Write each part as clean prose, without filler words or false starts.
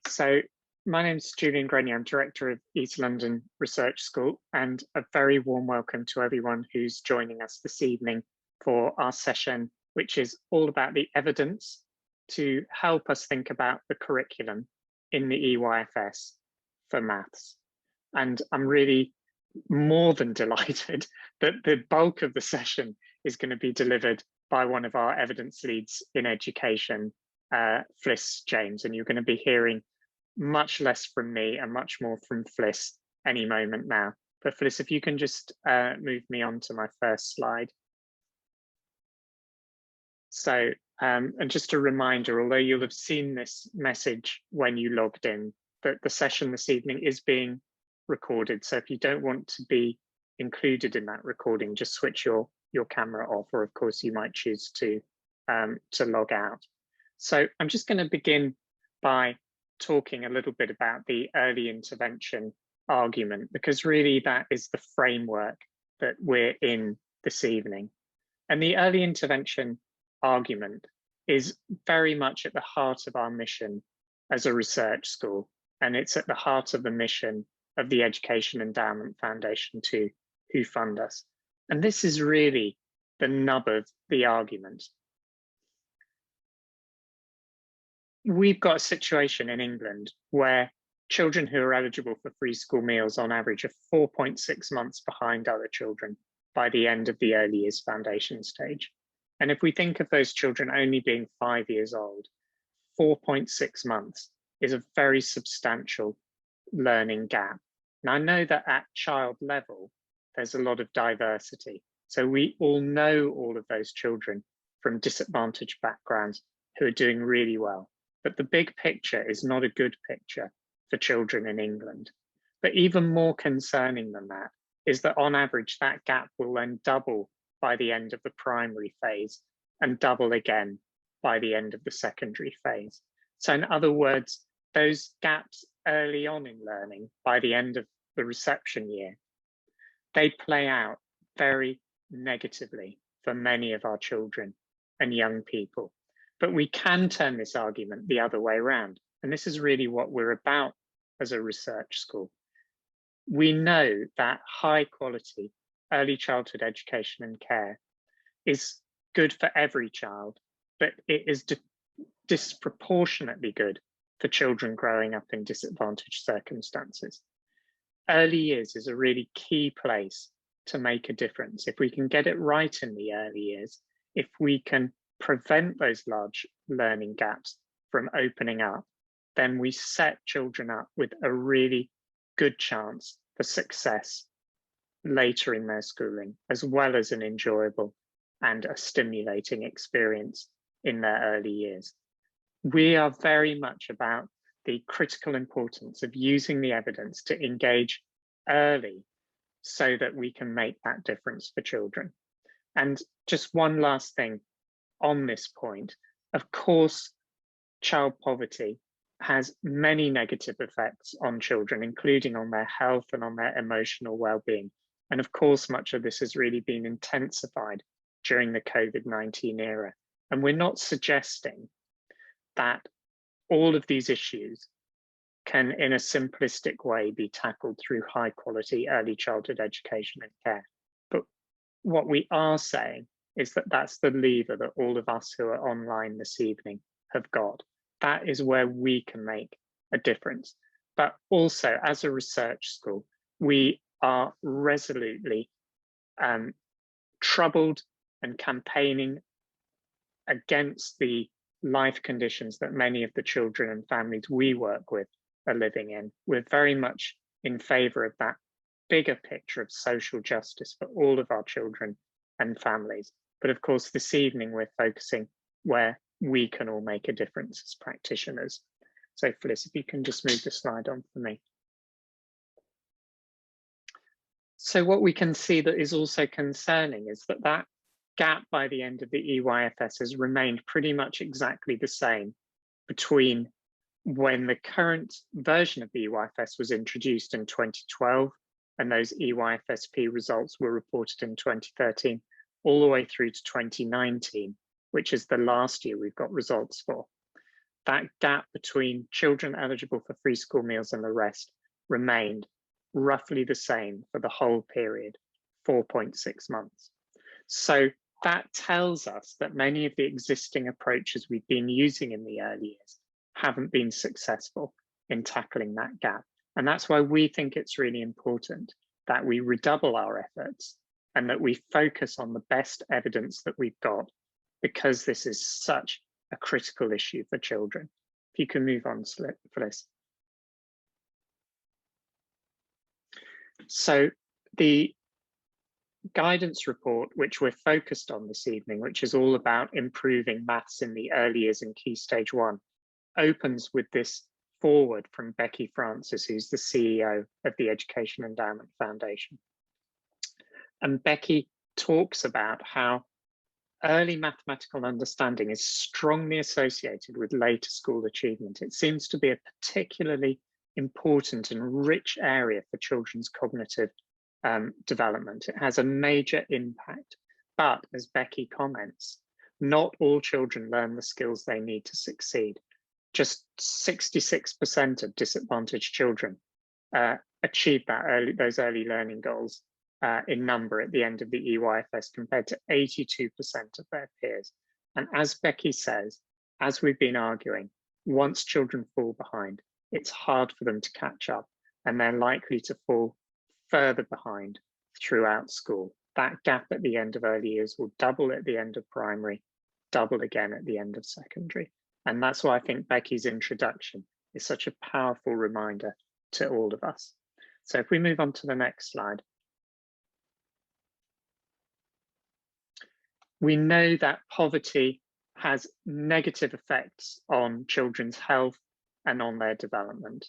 So my name's Julian Grenier. I'm Director of East London Research School, and a very warm welcome to everyone who's joining us this evening for our session, which is all about the evidence to help us think about the curriculum in the EYFS for maths. And I'm really more than delighted that the bulk of the session is going to be delivered by one of our evidence leads in education, Fliss James, and you're going to be hearing much less from me and much more from Fliss any moment now. But Fliss, if you can just move me on to my first slide. So, and just a reminder, although you'll have seen this message when you logged in, that the session this evening is being recorded. So if you don't want to be included in that recording, just switch your camera off, or of course you might choose to log out. So I'm just going to begin by talking a little bit about the early intervention argument, because really that is the framework that we're in this evening. And the early intervention argument is very much at the heart of our mission as a research school, and it's at the heart of the mission of the Education Endowment Foundation who fund us. And this is really the nub of the argument. We've got a situation in England where children who are eligible for free school meals on average are 4.6 months behind other children by the end of the early years foundation stage. And if we think of those children only being 5 years old, 4.6 months is a very substantial learning gap. And I know that at child level, there's a lot of diversity. So we all know all of those children from disadvantaged backgrounds who are doing really well. But the big picture is not a good picture for children in England. But even more concerning than that is that on average, that gap will then double by the end of the primary phase and double again by the end of the secondary phase. So in other words, those gaps early on in learning by the end of the reception year, they play out very negatively for many of our children and young people. But we can turn this argument the other way around. And this is really what we're about as a research school. We know that high quality early childhood education and care is good for every child, but it is disproportionately good for children growing up in disadvantaged circumstances. Early years is a really key place to make a difference. If we can get it right in the early years, if we can prevent those large learning gaps from opening up, then we set children up with a really good chance for success later in their schooling, as well as an enjoyable and a stimulating experience in their early years. We are very much about the critical importance of using the evidence to engage early so that we can make that difference for children. And just one last thing on this point, of course, child poverty has many negative effects on children, including on their health and on their emotional well-being. And of course, much of this has really been intensified during the COVID-19 era. And we're not suggesting that all of these issues can, in a simplistic way, be tackled through high quality early childhood education and care. But what we are saying is that that's the lever that all of us who are online this evening have got. That is where we can make a difference. But also, as a research school, we are resolutely troubled and campaigning against the life conditions that many of the children and families we work with are living in. We're very much in favor of that bigger picture of social justice for all of our children and families. But of course, this evening, we're focusing where we can all make a difference as practitioners. So Fliss, if you can just move the slide on for me. So what we can see that is also concerning is that that gap by the end of the EYFS has remained pretty much exactly the same between when the current version of the EYFS was introduced in 2012 and those EYFSP results were reported in 2013, all the way through to 2019, which is the last year we've got results for. that gap between children eligible for free school meals and the rest remained roughly the same for the whole period, 4.6 months. So that tells us that many of the existing approaches we've been using in the early years haven't been successful in tackling that gap. And that's why we think it's really important that we redouble our efforts and that we focus on the best evidence that we've got, because this is such a critical issue for children. If you can move on, Fliss. So the guidance report, which we're focused on this evening, which is all about improving maths in the early years in Key Stage 1, opens with this foreword from Becky Francis, who's the CEO of the Education Endowment Foundation. And Becky talks about how early mathematical understanding is strongly associated with later school achievement. It seems to be a particularly important and rich area for children's cognitive development. It has a major impact, but as Becky comments, not all children learn the skills they need to succeed. Just 66% of disadvantaged children achieve those early learning goals in number at the end of the EYFS, compared to 82% of their peers. And as Becky says, as we've been arguing, once children fall behind, it's hard for them to catch up, and they're likely to fall further behind throughout school. That gap at the end of early years will double at the end of primary, double again at the end of secondary. And that's why I think Becky's introduction is such a powerful reminder to all of us. So if we move on to the next slide. We know that poverty has negative effects on children's health and on their development.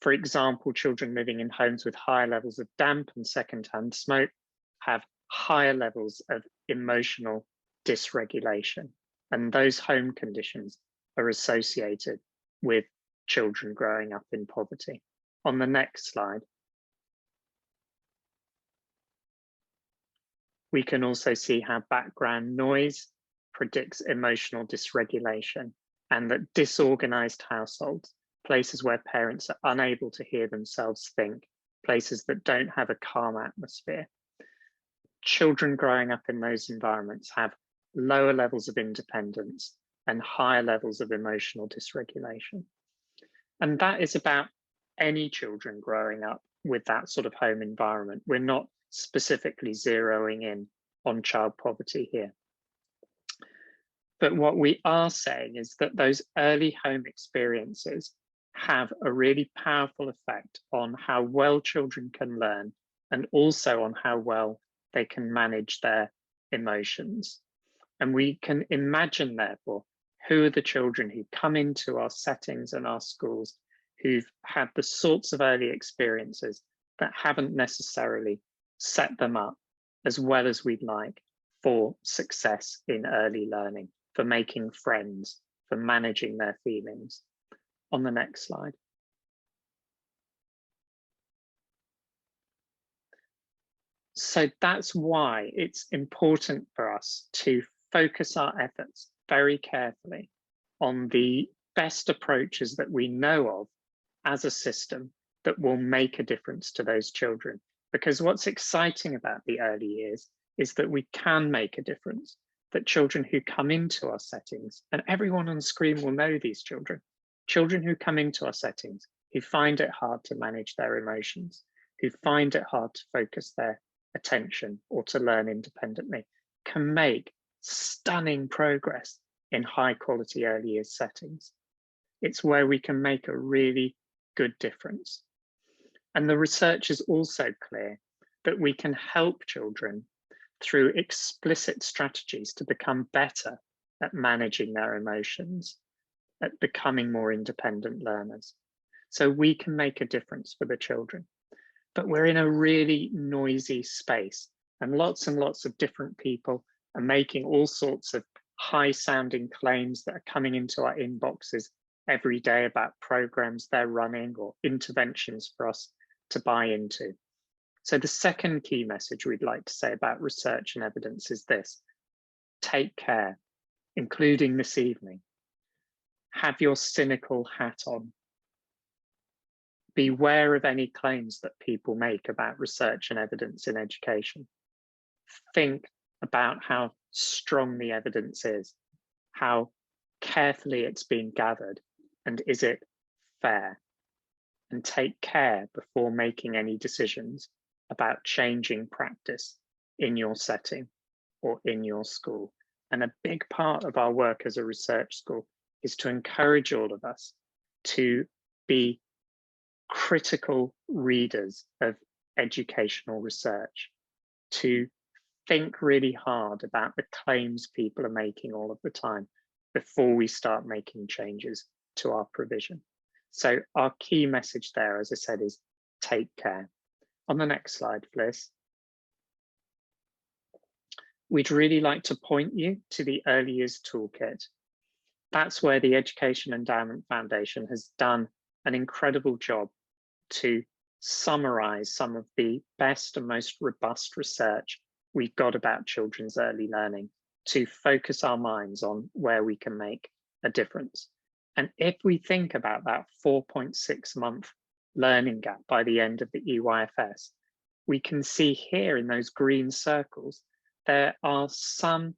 For example, children living in homes with higher levels of damp and secondhand smoke have higher levels of emotional dysregulation. And those home conditions are associated with children growing up in poverty. On the next slide, we can also see how background noise predicts emotional dysregulation, and that disorganized households, places where parents are unable to hear themselves think, places that don't have a calm atmosphere. Children growing up in those environments have lower levels of independence and higher levels of emotional dysregulation. And that is about any children growing up with that sort of home environment. We're not specifically zeroing in on child poverty here. But what we are saying is that those early home experiences have a really powerful effect on how well children can learn, and also on how well they can manage their emotions. And we can imagine, therefore, who are the children who come into our settings and our schools who've had the sorts of early experiences that haven't necessarily set them up as well as we'd like for success in early learning, for making friends, for managing their feelings. On the next slide. So that's why it's important for us to focus our efforts very carefully on the best approaches that we know of as a system that will make a difference to those children. Because what's exciting about the early years is that we can make a difference, that children who come into our settings, and everyone on screen will know these children who come into our settings, who find it hard to manage their emotions, who find it hard to focus their attention or to learn independently, can make stunning progress in high quality early years settings. It's where we can make a really good difference. And the research is also clear that we can help children through explicit strategies to become better at managing their emotions, at becoming more independent learners. So we can make a difference for the children. But we're in a really noisy space, and lots of different people are making all sorts of high sounding claims that are coming into our inboxes every day about programs they're running or interventions for us to buy into. So the second key message we'd like to say about research and evidence is this: take care, including this evening. Have your cynical hat on. Beware of any claims that people make about research and evidence in education. Think about how strong the evidence is, how carefully it's been gathered, and is it fair? And take care before making any decisions about changing practice in your setting or in your school. And a big part of our work as a research school is to encourage all of us to be critical readers of educational research, to think really hard about the claims people are making all of the time before we start making changes to our provision. So our key message there, as I said, is take care. On the next slide, Fliss. We'd really like to point you to the Early Years Toolkit. That's where the Education Endowment Foundation has done an incredible job to summarize some of the best and most robust research we've got about children's early learning to focus our minds on where we can make a difference. And if we think about that 4.6 month learning gap by the end of the EYFS, we can see here in those green circles, there are some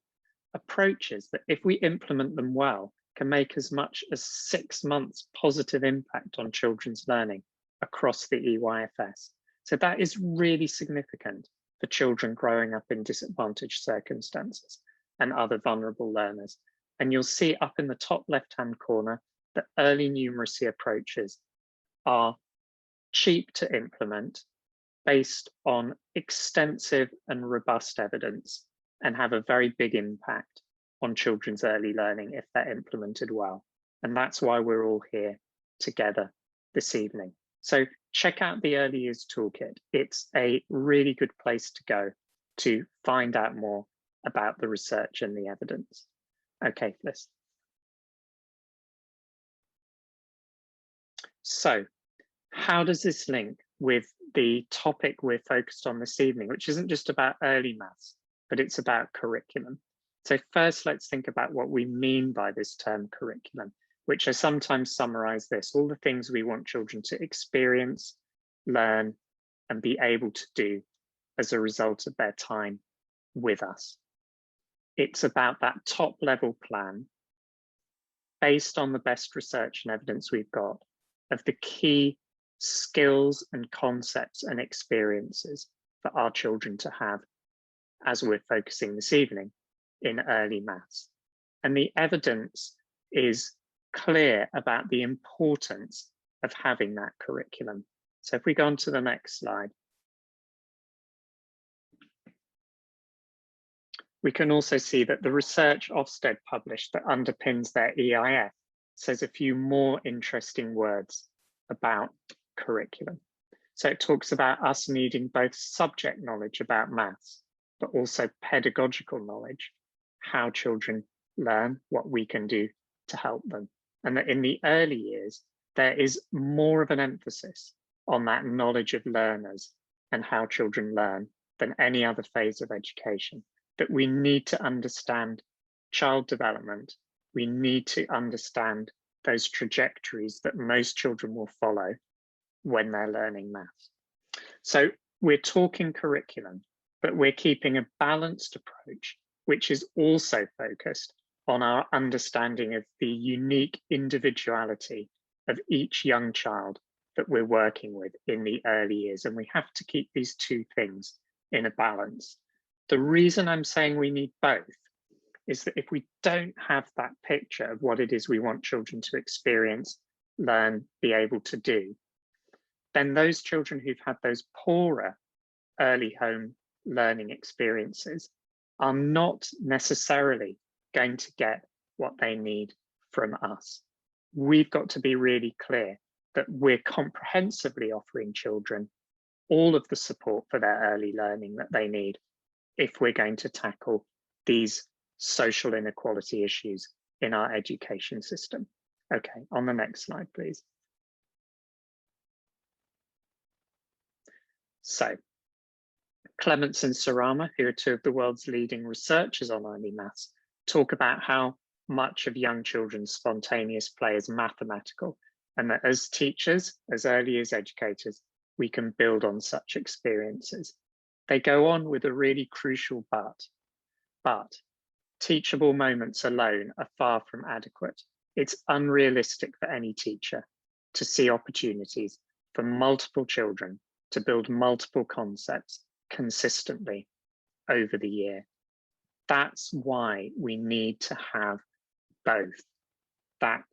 approaches that if we implement them well, can make as much as 6 months positive impact on children's learning across the EYFS. So that is really significant for children growing up in disadvantaged circumstances and other vulnerable learners. And you'll see up in the top left-hand corner that early numeracy approaches are cheap to implement based on extensive and robust evidence and have a very big impact on children's early learning if they're implemented well. And that's why we're all here together this evening. So check out the Early Years Toolkit. It's a really good place to go to find out more about the research and the evidence. Okay, Fliss. So how does this link with the topic we're focused on this evening, which isn't just about early maths, but it's about curriculum? So first, let's think about what we mean by this term curriculum, which I sometimes summarize this: all the things we want children to experience, learn, and be able to do as a result of their time with us. It's about that top level plan based on the best research and evidence we've got of the key skills and concepts and experiences for our children to have as we're focusing this evening in early maths. And the evidence is clear about the importance of having that curriculum. So if we go on to the next slide, we can also see that the research Ofsted published that underpins their EIF says a few more interesting words about curriculum. So it talks about us needing both subject knowledge about maths, but also pedagogical knowledge, how children learn, what we can do to help them. And that in the early years, there is more of an emphasis on that knowledge of learners and how children learn than any other phase of education. That we need to understand child development. We need to understand those trajectories that most children will follow when they're learning maths. So we're talking curriculum, but we're keeping a balanced approach, which is also focused on our understanding of the unique individuality of each young child that we're working with in the early years. And we have to keep these two things in a balance. The reason I'm saying we need both is that if we don't have that picture of what it is we want children to experience, learn, be able to do, then those children who've had those poorer early home learning experiences are not necessarily going to get what they need from us. We've got to be really clear that we're comprehensively offering children all of the support for their early learning that they need if we're going to tackle these social inequality issues in our education system. Okay, on the next slide, please. So, Clements and Sarama, who are two of the world's leading researchers on early maths, talk about how much of young children's spontaneous play as mathematical, and that as teachers, as early as educators, we can build on such experiences. They go on with a really crucial but teachable moments alone are far from adequate. It's unrealistic for any teacher to see opportunities for multiple children to build multiple concepts consistently over the year. That's why we need to have both that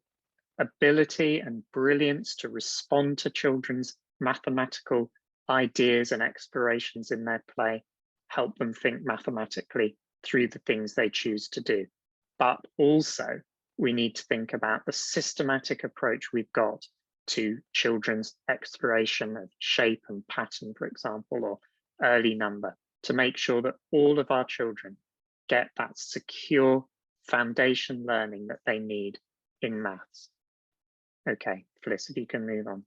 ability and brilliance to respond to children's mathematical ideas and explorations in their play, help them think mathematically through the things they choose to do. But also, we need to think about the systematic approach we've got to children's exploration of shape and pattern, for example, or early number, to make sure that all of our children get that secure foundation learning that they need in maths. Okay, Fliss, if you can move on.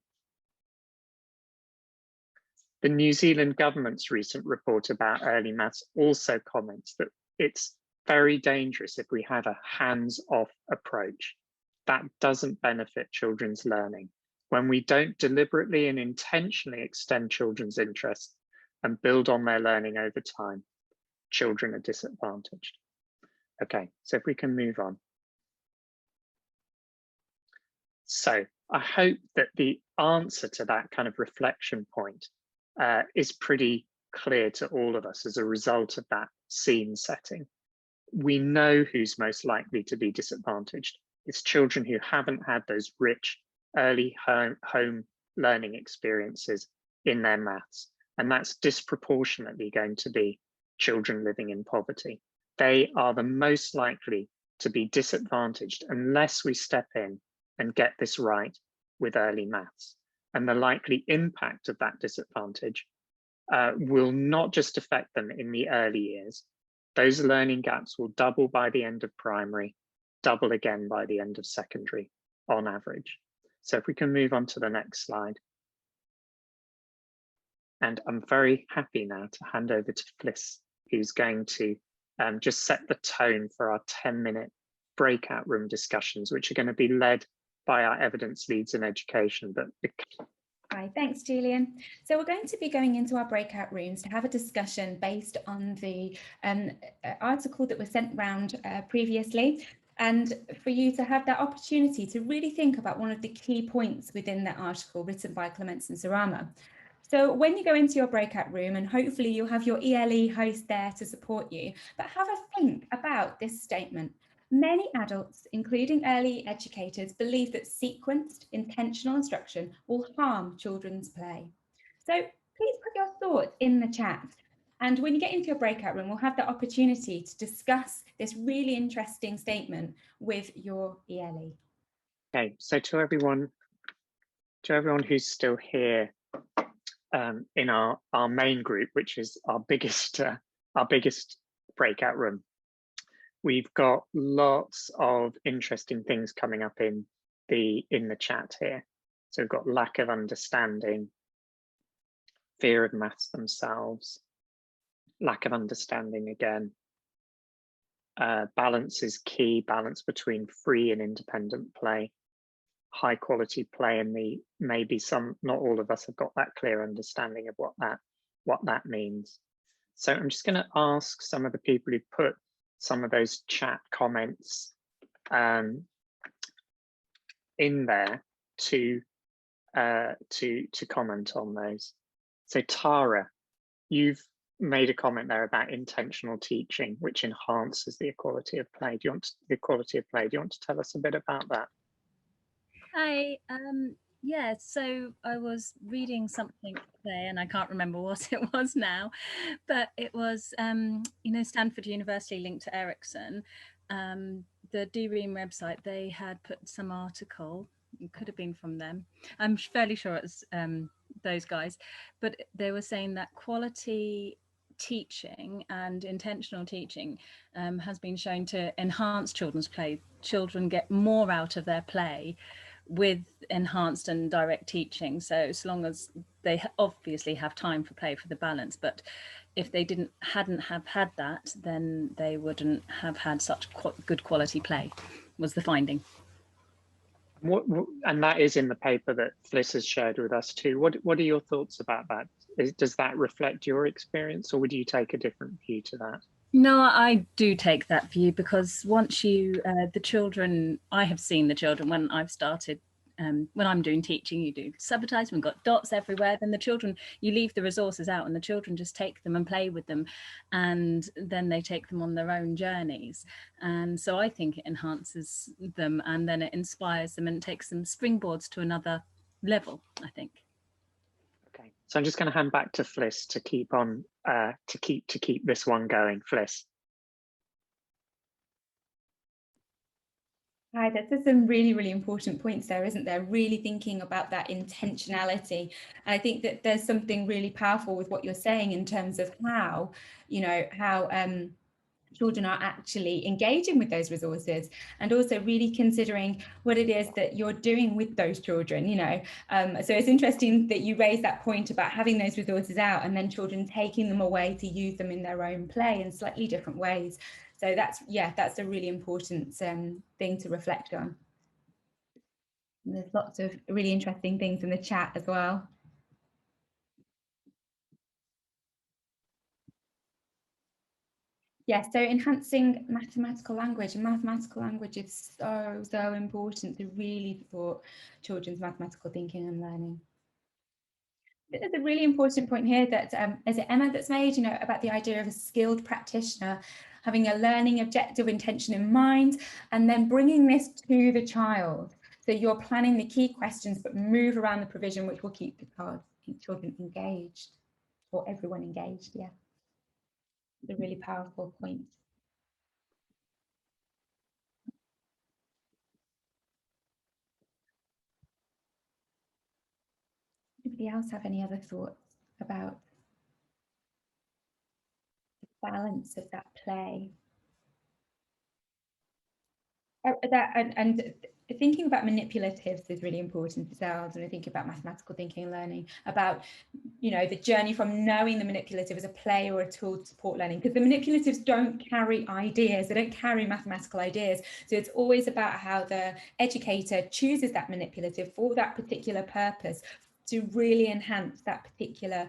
The New Zealand government's recent report about early maths also comments that it's very dangerous if we have a hands-off approach. That doesn't benefit children's learning. When we don't deliberately and intentionally extend children's interests and build on their learning over time, children are disadvantaged. Okay, so if we can move on. So I hope that the answer to that kind of reflection point is pretty clear to all of us as a result of that scene setting. We know who's most likely to be disadvantaged. It's children who haven't had those rich early home learning experiences in their maths. And that's disproportionately going to be children living in poverty. They are the most likely to be disadvantaged unless we step in and get this right with early maths. And the likely impact of that disadvantage will not just affect them in the early years. Those learning gaps will double by the end of primary, double again by the end of secondary on average. So if we can move on to the next slide. And I'm very happy now to hand over to Fliss, who's going to just set the tone for our 10-minute breakout room discussions, which are going to be led by our evidence leads in education. But Hi, thanks, Julian. So we're going to be going into our breakout rooms to have a discussion based on the article that was sent round previously, and for you to have that opportunity to really think about one of the key points within that article written by Clements and Sarama. So when you go into your breakout room, and hopefully you'll have your ELE host there to support you, but have a think about this statement. Many adults, including early educators, believe that sequenced, intentional instruction will harm children's play. So please put your thoughts in the chat. And when you get into your breakout room, we'll have the opportunity to discuss this really interesting statement with your ELE. Okay, so to everyone who's still here in our main group, which is our biggest breakout room, we've got lots of interesting things coming up in the chat here. So we've got lack of understanding, fear of maths themselves, lack of understanding again. Balance is key, balance between free and independent play, high quality play, and maybe not all of us have got that clear understanding of what that means. So I'm just going to ask some of the people who put some of those chat comments in there to comment on those. So Tara, you've made a comment there about intentional teaching, which enhances the quality of play. Do you want to tell us a bit about that? Hi. Yeah, so I was reading something today and I can't remember what it was now, but it was, Stanford University linked to Ericsson. The DREAM website, they had put some article, it could have been from them. I'm fairly sure it's those guys, but they were saying that quality teaching and intentional teaching has been shown to enhance children's play. Children get more out of their play with enhanced and direct teaching. So as long as they obviously have time for play for the balance, but if they hadn't have had that, then they wouldn't have had such good quality play, was the finding. And that is in the paper that Fliss has shared with us too. What are your thoughts about that? Does that reflect your experience, or would you take a different view to that? No, I do take that view, because once you, the children, I have seen the children when I've started, when I'm doing teaching, you do sabotage, we've got dots everywhere, then the children, you leave the resources out and the children just take them and play with them, and then they take them on their own journeys. And so I think it enhances them, and then it inspires them and takes them springboards to another level, I think. Okay, so I'm just going to hand back to Fliss to keep on, to keep this one going. Fliss. Hi, there's some really, really important points there, isn't there? Really thinking about that intentionality. And I think that there's something really powerful with what you're saying in terms of how, you know, how children are actually engaging with those resources, and also really considering what it is that you're doing with those children, you know. So it's interesting that you raised that point about having those resources out and then children taking them away to use them in their own play in slightly different ways. So that's, yeah, that's a really important thing to reflect on. And there's lots of really interesting things in the chat as well. Yeah, so enhancing mathematical language, and mathematical language is so important to really support children's mathematical thinking and learning. There's a really important point here that is it Emma that's made, you know, about the idea of a skilled practitioner having a learning objective intention in mind, and then bringing this to the child. So you're planning the key questions, but move around the provision, which will keep the children engaged, or everyone engaged. Yeah, it's a really powerful point. Anybody else have any other thoughts about the balance of that play? And thinking about manipulatives is really important as well. When I think about mathematical thinking and learning, about, you know, the journey from knowing the manipulative as a play or a tool to support learning, because the manipulatives don't carry ideas, they don't carry mathematical ideas. So it's always about how the educator chooses that manipulative for that particular purpose, to really enhance that particular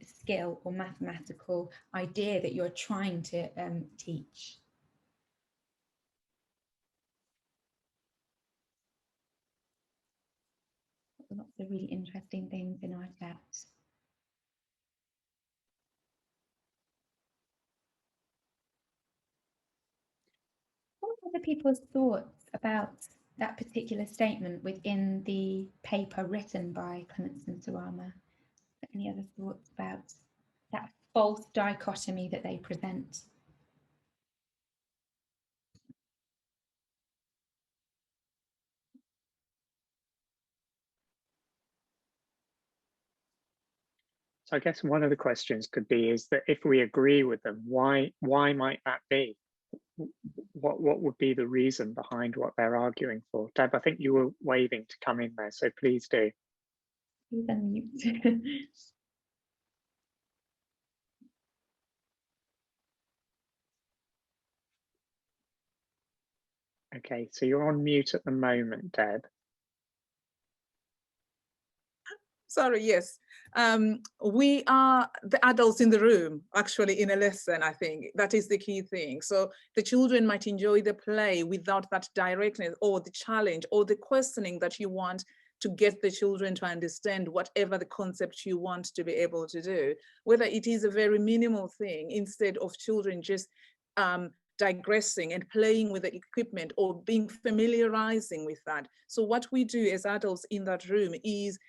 skill or mathematical idea that you're trying to teach. Lots of really interesting things in our chat. What are other people's thoughts about that particular statement within the paper written by Clements and Sarama? Any other thoughts about that false dichotomy that they present? So I guess one of the questions could be is that if we agree with them, why might that be? What would be the reason behind what they're arguing for? Deb, I think you were waving to come in there, so please do. Please unmute. Okay, so you're on mute at the moment, Deb. Sorry, yes. We are the adults in the room, actually, in a lesson, I think. That is the key thing. So the children might enjoy the play without that directness or the challenge or the questioning that you want to get the children to understand whatever the concept you want to be able to do, whether it is a very minimal thing, instead of children just digressing and playing with the equipment or being familiarizing with that. So what we do as adults in that room is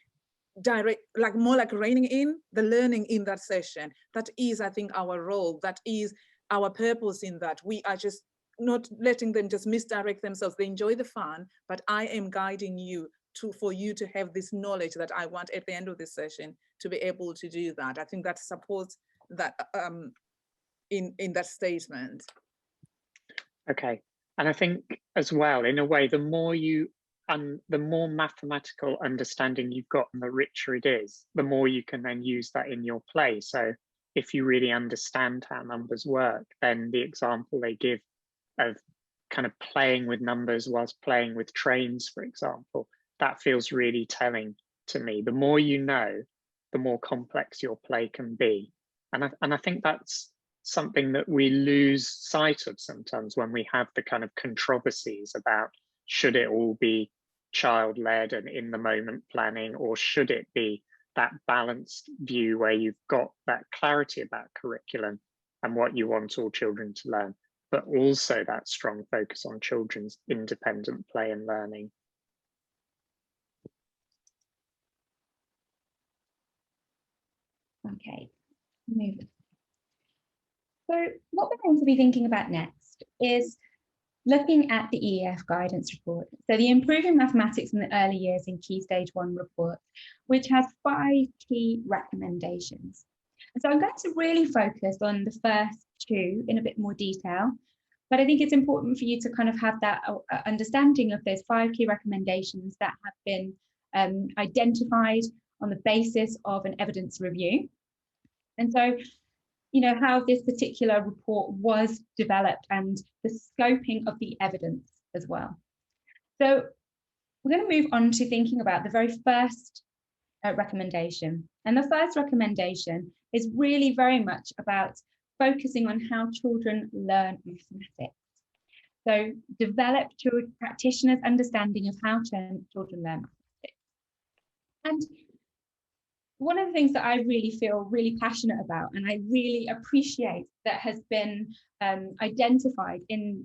direct, like more like reining in the learning in that session. That is, I think, our role. That is our purpose in that. We are just not letting them just misdirect themselves. They enjoy the fun, but I am guiding you for you to have this knowledge that I want at the end of this session to be able to do that. I think that supports that in that statement. Okay, and I think as well, in a way, the more you and the more mathematical understanding you've got and the richer it is, the more you can then use that in your play. So if you really understand how numbers work, then the example they give of kind of playing with numbers whilst playing with trains, for example, that feels really telling to me. The more you know, the more complex your play can be. And I think that's something that we lose sight of sometimes when we have the kind of controversies about should it all be child-led and in the moment planning, or should it be that balanced view where you've got that clarity about curriculum and what you want all children to learn, but also that strong focus on children's independent play and learning. Okay, move. So what we're going to be thinking about next is looking at the EYFS Guidance report. So the Improving Mathematics in the Early Years in Key Stage 1 report, which has 5 key recommendations. And so I'm going to really focus on the first 2 in a bit more detail, but I think it's important for you to kind of have that understanding of those 5 key recommendations that have been identified on the basis of an evidence review. And so, you know, how this particular report was developed and the scoping of the evidence as well. So we're going to move on to thinking about the very first recommendation. And the first recommendation is really very much about focusing on how children learn mathematics. So develop practitioners' understanding of how children learn mathematics. And one of the things that I really feel really passionate about, and I really appreciate that has been identified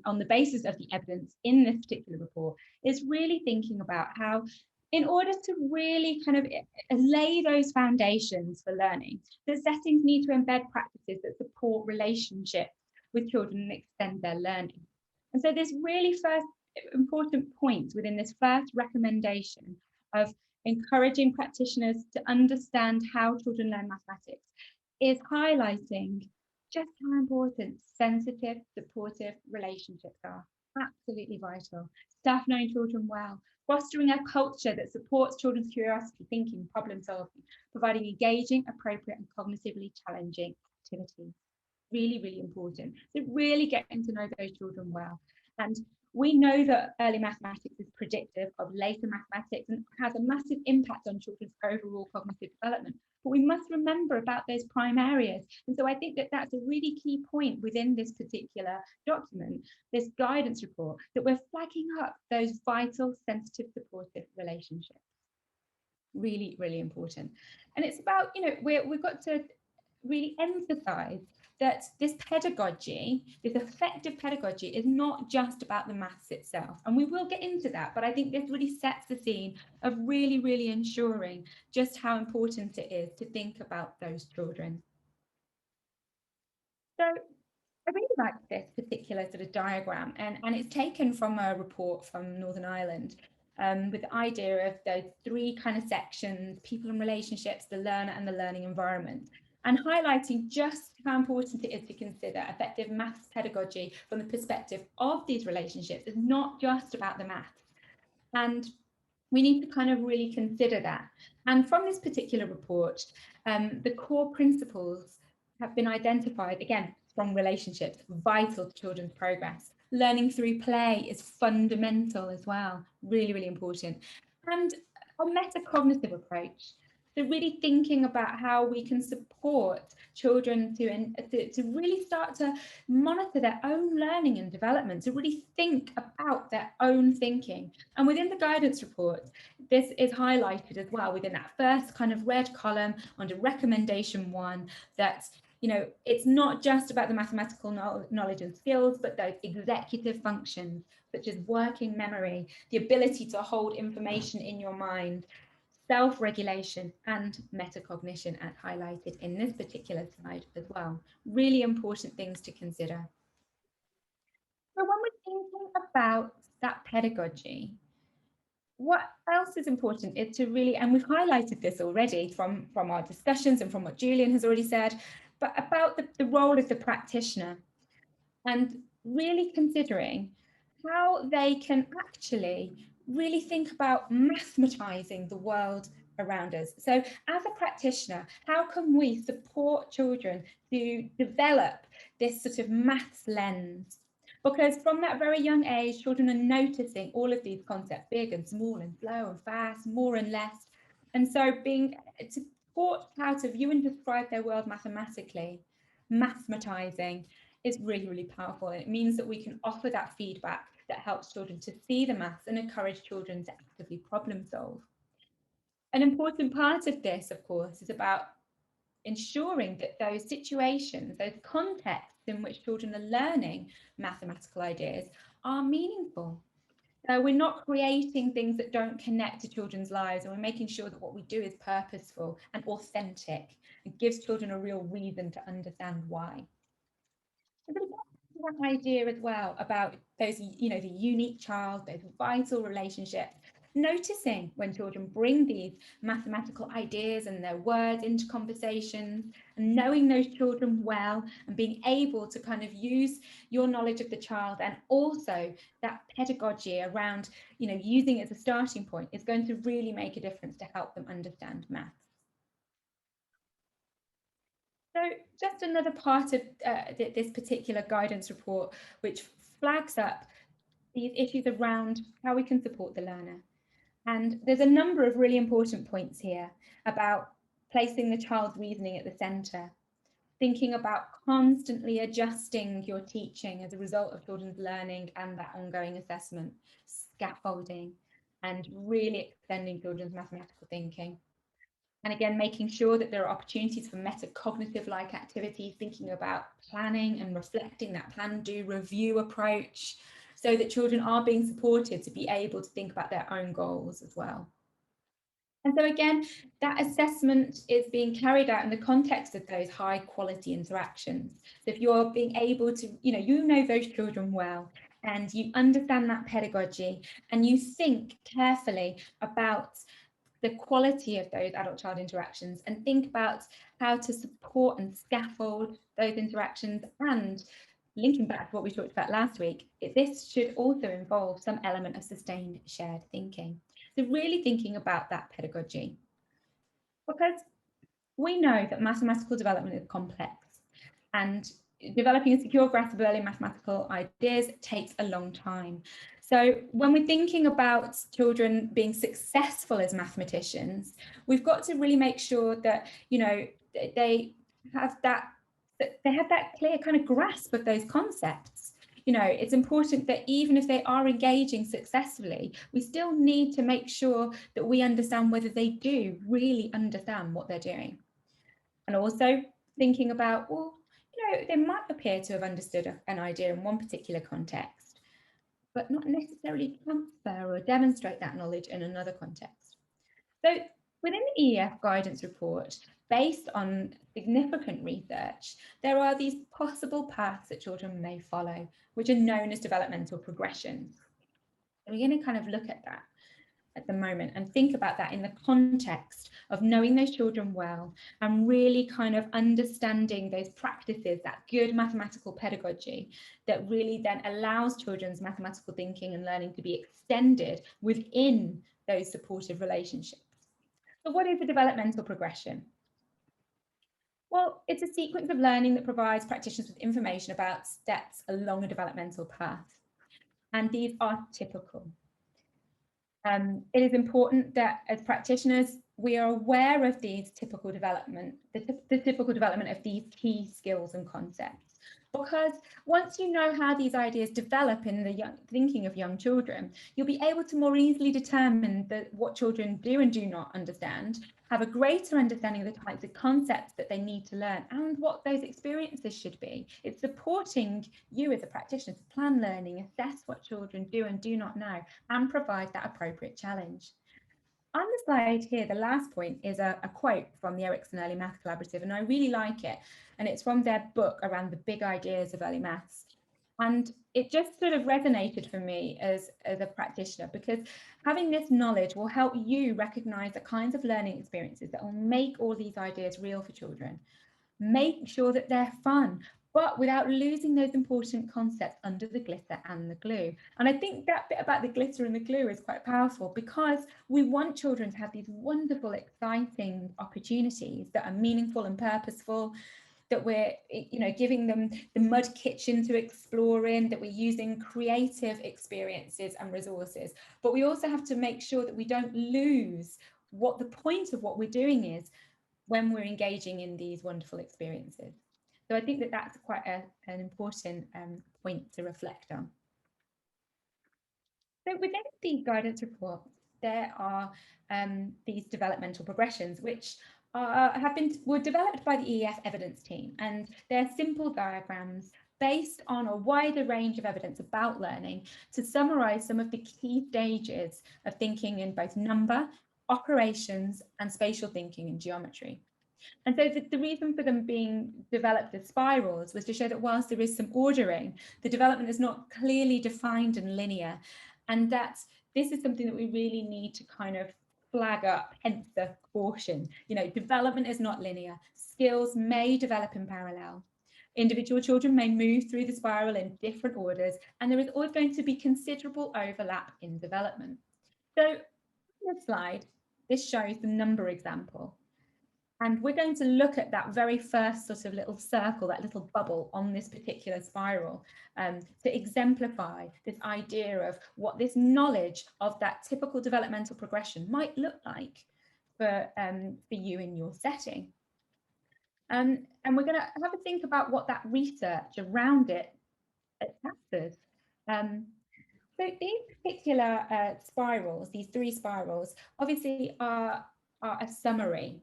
on the basis of the evidence in this particular report, is really thinking about how, in order to really kind of lay those foundations for learning, the settings need to embed practices that support relationships with children and extend their learning. And so this really first important point within this first recommendation of encouraging practitioners to understand how children learn mathematics is highlighting just how important sensitive, supportive relationships are. Absolutely vital. Staff knowing children well, fostering a culture that supports children's curiosity, thinking, problem solving, providing engaging, appropriate and cognitively challenging activities. Really, really important. So really getting to know those children well. And we know that early mathematics is predictive of later mathematics and has a massive impact on children's overall cognitive development. But we must remember about those prime areas. And so I think that that's a really key point within this particular document, this guidance report, that we're flagging up those vital, sensitive, supportive relationships. Really, really important. And it's about, you know, we've got to really emphasize that this pedagogy, this effective pedagogy, is not just about the maths itself. And we will get into that, but I think this really sets the scene of really, really ensuring just how important it is to think about those children. So I really like this particular sort of diagram, and it's taken from a report from Northern Ireland with the idea of those 3 kind of sections: people and relationships, the learner and the learning environment, and highlighting just how important it is to consider effective maths pedagogy from the perspective of these relationships. It's not just about the maths. And we need to kind of really consider that. And from this particular report, the core principles have been identified, again, strong relationships, vital to children's progress. Learning through play is fundamental as well, really, really important. And a metacognitive approach. So really thinking about how we can support children to really start to monitor their own learning and development, to really think about their own thinking. And within the guidance report, this is highlighted as well within that first kind of red column under recommendation 1, that, you know, it's not just about the mathematical knowledge and skills, but those executive functions, such as working memory, the ability to hold information in your mind, self-regulation and metacognition, as highlighted in this particular slide as well. Really important things to consider. So when we're thinking about that pedagogy, what else is important is to really, and we've highlighted this already from our discussions and from what Julian has already said, but about the role of the practitioner, and really considering how they can actually really think about mathematizing the world around us. So as a practitioner, how can we support children to develop this sort of maths lens? Because from that very young age, children are noticing all of these concepts, big and small and slow and fast, more and less. And so being to support how to view and describe their world mathematically, mathematizing is really, really powerful. And it means that we can offer that feedback that helps children to see the maths and encourage children to actively problem solve. An important part of this, of course, is about ensuring that those situations, those contexts in which children are learning mathematical ideas are meaningful. So we're not creating things that don't connect to children's lives, and we're making sure that what we do is purposeful and authentic and gives children a real reason to understand why. That idea as well about those, you know, the unique child, those vital relationships, noticing when children bring these mathematical ideas and their words into conversations, and knowing those children well and being able to kind of use your knowledge of the child and also that pedagogy around, you know, using it as a starting point is going to really make a difference to help them understand maths. So just another part of this particular guidance report, which flags up these issues around how we can support the learner. And there's a number of really important points here about placing the child's reasoning at the centre, thinking about constantly adjusting your teaching as a result of children's learning and that ongoing assessment, scaffolding, and really extending children's mathematical thinking. And again, making sure that there are opportunities for metacognitive-like activities, thinking about planning and reflecting that plan, do, review approach, so that children are being supported to be able to think about their own goals as well. And so again, that assessment is being carried out in the context of those high quality interactions. So if you're being able to, you know those children well, and you understand that pedagogy, and you think carefully about the quality of those adult-child interactions and think about how to support and scaffold those interactions. And linking back to what we talked about last week, this should also involve some element of sustained shared thinking. So really thinking about that pedagogy, because we know that mathematical development is complex, and developing a secure grasp of early mathematical ideas takes a long time. So when we're thinking about children being successful as mathematicians, we've got to really make sure that, they have that clear kind of grasp of those concepts. It's important that even if they are engaging successfully, we still need to make sure that we understand whether they do really understand what they're doing. And also thinking about, well, they might appear to have understood an idea in one particular context, but not necessarily transfer or demonstrate that knowledge in another context. So within the EYFS guidance report, based on significant research, there are these possible paths that children may follow, which are known as developmental progressions. And we're going to kind of look at that at the moment and think about that in the context of knowing those children well and really kind of understanding those practices, that good mathematical pedagogy that really then allows children's mathematical thinking and learning to be extended within those supportive relationships. So what is a developmental progression? Well, it's a sequence of learning that provides practitioners with information about steps along a developmental path, and these are typical. It is important that as practitioners, we are aware of these typical development, the typical development of these key skills and concepts. Because once you know how these ideas develop in the thinking of young children, you'll be able to more easily determine what children do and do not understand, have a greater understanding of the types of concepts that they need to learn and what those experiences should be. It's supporting you as a practitioner to plan learning, assess what children do and do not know, and provide that appropriate challenge. On the slide here, the last point is a quote from the Erickson Early Math Collaborative, and I really like it. And it's from their book around the big ideas of early maths. And it just sort of resonated for me as a practitioner, because having this knowledge will help you recognize the kinds of learning experiences that will make all these ideas real for children. Make sure that they're fun, but without losing those important concepts under the glitter and the glue. And I think that bit about the glitter and the glue is quite powerful, because we want children to have these wonderful, exciting opportunities that are meaningful and purposeful, that we're, you know, giving them the mud kitchen to explore in, that we're using creative experiences and resources. But we also have to make sure that we don't lose what the point of what we're doing is when we're engaging in these wonderful experiences. So I think that that's quite an important point to reflect on. So within the guidance report, there are these developmental progressions, which were developed by the EYFS evidence team, and they're simple diagrams based on a wider range of evidence about learning to summarize some of the key stages of thinking in both number, operations, and spatial thinking and geometry. And so the reason for them being developed as spirals was to show that whilst there is some ordering, the development is not clearly defined and linear, and that this is something that we really need to kind of flag up, hence the caution. You know, development is not linear. Skills may develop in parallel. Individual children may move through the spiral in different orders, and there is always going to be considerable overlap in development. So on this slide, this shows the number example. And we're going to look at that very first sort of little circle, that little bubble on this particular spiral, to exemplify this idea of what this knowledge of that typical developmental progression might look like for you in your setting. And we're going to have a think about what that research around it captures. So these particular spirals, these three spirals, obviously are a summary,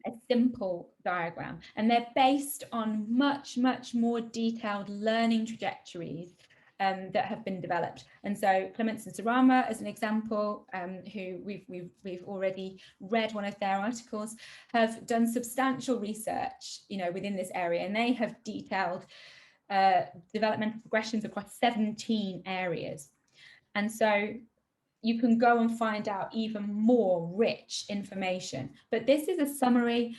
a simple diagram, and they're based on much more detailed learning trajectories that have been developed. And so Clements and Sarama, as an example, who we've already read one of their articles, have done substantial research, you know, within this area, and they have detailed developmental progressions across 17 areas. And so you can go and find out even more rich information. But this is a summary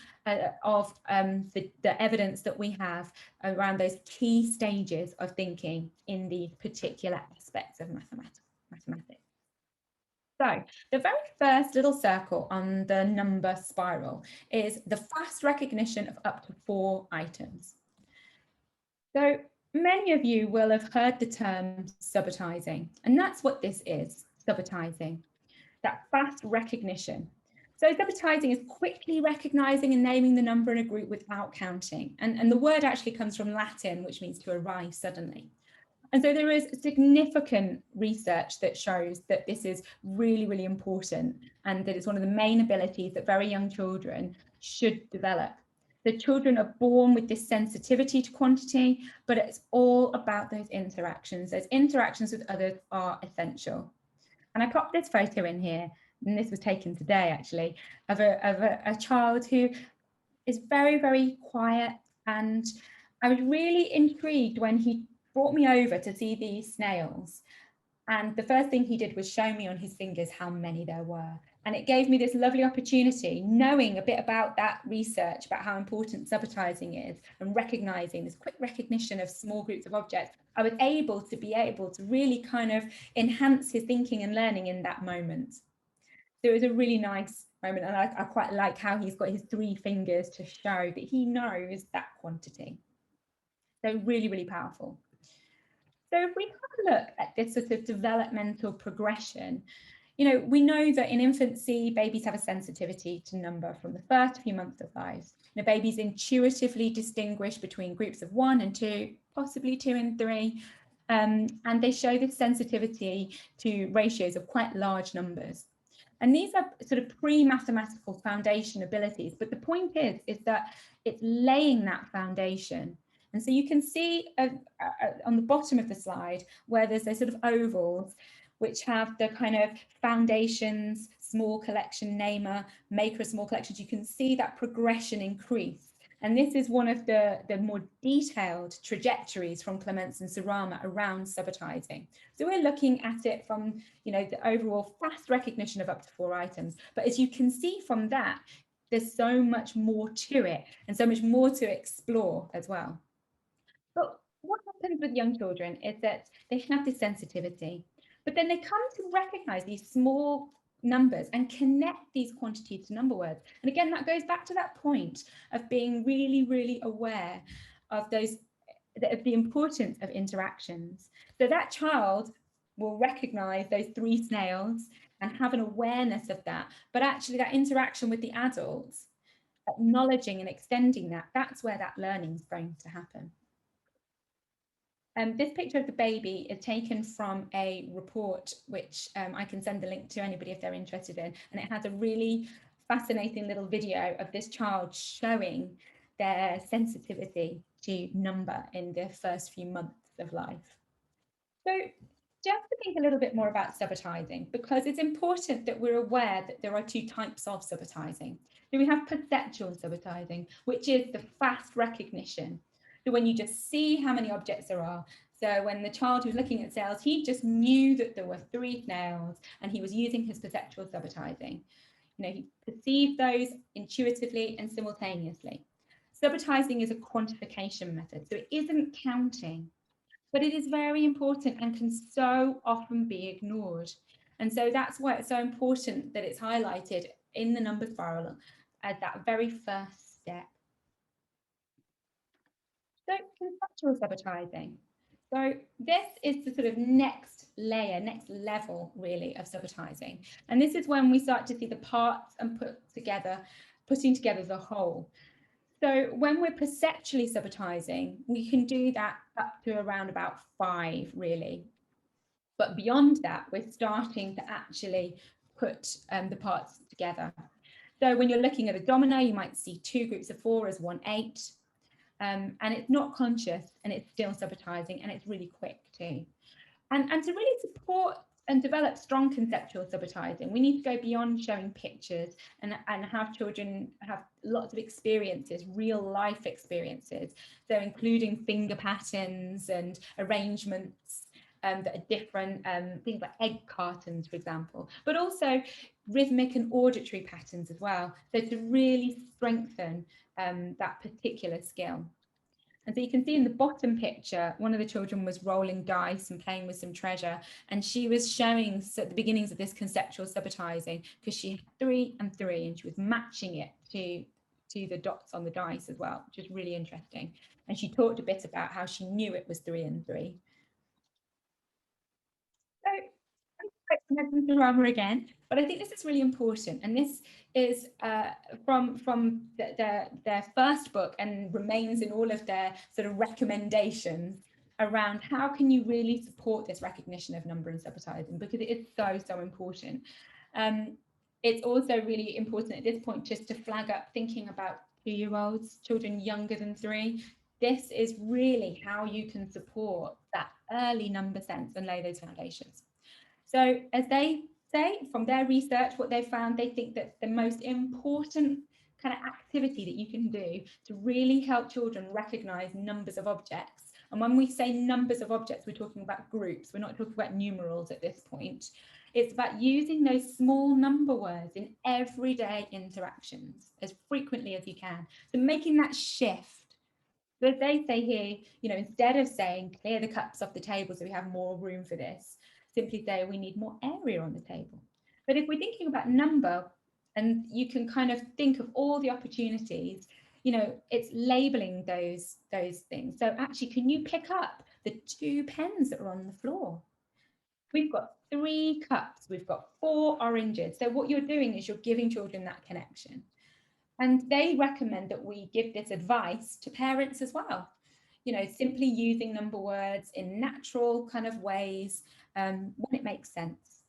of the evidence that we have around those key stages of thinking in these particular aspects of mathematics. So the very first little circle on the number spiral is the fast recognition of up to 4 items. So many of you will have heard the term subitizing, and that's what this is. Subitizing, that fast recognition. So subitizing is quickly recognizing and naming the number in a group without counting. And the word actually comes from Latin, which means to arrive suddenly. And so there is significant research that shows that this is really important, and that it's one of the main abilities that very young children should develop. The children are born with this sensitivity to quantity, but it's all about those interactions. Those interactions with others are essential. And I popped this photo in here, and this was taken today actually, of a child who is very quiet. And I was really intrigued when he brought me over to see these snails. And the first thing he did was show me on his fingers how many there were. And it gave me this lovely opportunity, knowing a bit about that research, about how important subitizing is, and recognizing this quick recognition of small groups of objects. I was able to really kind of enhance his thinking and learning in that moment. So it was a really nice moment, and I quite like how he's got his 3 fingers to show that he knows that quantity. So really powerful. So if we have a look at this sort of developmental progression, you know, we know that in infancy, babies have a sensitivity to number from the first few months of life. You know, babies intuitively distinguish between groups of 1 and 2, possibly 2 and 3, and they show this sensitivity to ratios of quite large numbers. And these are sort of pre-mathematical foundation abilities, but the point is that it's laying that foundation. And so you can see on the bottom of the slide where there's those sort of ovals, which have the kind of foundations, small collection, namer, maker of small collections. You can see that progression increase. And this is one of the more detailed trajectories from Clements and Sarama around subitizing. So we're looking at it from, you know, the overall fast recognition of up to 4 items. But as you can see from that, there's so much more to it and so much more to explore as well. But what happens with young children is that they have this sensitivity, but then they come to recognize these small numbers and connect these quantities to number words. And again, that goes back to that point of being really, really aware of those, of the importance of interactions. So that child will recognize those 3 snails and have an awareness of that. But actually that interaction with the adults, acknowledging and extending that, that's where that learning is going to happen. This picture of the baby is taken from a report, which I can send the link to anybody if they're interested in, and it has a really fascinating little video of this child showing their sensitivity to number in their first few months of life. So just to think a little bit more about sabotaging, because it's important that we're aware that there are 2 types of sabotaging. So we have perceptual sabotaging, which is the fast recognition. So when you just see how many objects there are. So when the child was looking at snails, he just knew that there were 3 snails and he was using his perceptual sabotaging. You know, he perceived those intuitively and simultaneously. Sabotaging is a quantification method, so it isn't counting, but it is very important and can so often be ignored. And so that's why it's so important that it's highlighted in the number spiral as that very first step. So conceptual sabotaging. So this is the sort of next layer, next level really of sabotaging. And this is when we start to see the parts and putting together the whole. So when we're perceptually sabotaging, we can do that up to around about 5 really. But beyond that, we're starting to actually put the parts together. So when you're looking at a domino, you might see 2 groups of 4 as 1 8. And it's not conscious and it's still sabotaging, and it's really quick too. And to really support and develop strong conceptual sabotaging, we need to go beyond showing pictures and have children have lots of experiences, real life experiences. So including finger patterns and arrangements that are different, things like egg cartons, for example, but also rhythmic and auditory patterns as well. So to really strengthen that particular skill. And so you can see in the bottom picture, one of the children was rolling dice and playing with some treasure. And she was showing the beginnings of this conceptual sabotaging because she had 3 and 3, and she was matching it to the dots on the dice as well, which is really interesting. And she talked a bit about how she knew it was 3 and 3. So I'm going to drama again, but I think this is really important, and this is from their first book and remains in all of their sort of recommendations around how can you really support this recognition of number and sabotaging, because it is so important. It's also really important at this point just to flag up thinking about 2-year-olds, children younger than 3. This is really how you can support that early number sense and lay those foundations. So as they say, from their research, what they found, they think that the most important kind of activity that you can do to really help children recognize numbers of objects. And when we say numbers of objects, we're talking about groups. We're not talking about numerals at this point. It's about using those small number words in everyday interactions as frequently as you can. So making that shift. So as they say here, you know, instead of saying clear the cups off the table so we have more room for this, simply say we need more area on the table. But if we're thinking about number, and you can kind of think of all the opportunities, you know, it's labeling those things. So actually, can you pick up the 2 pens that are on the floor? We've got 3 cups, we've got 4 oranges. So what you're doing is you're giving children that connection. And they recommend that we give this advice to parents as well. You know, simply using number words in natural kind of ways when it makes sense.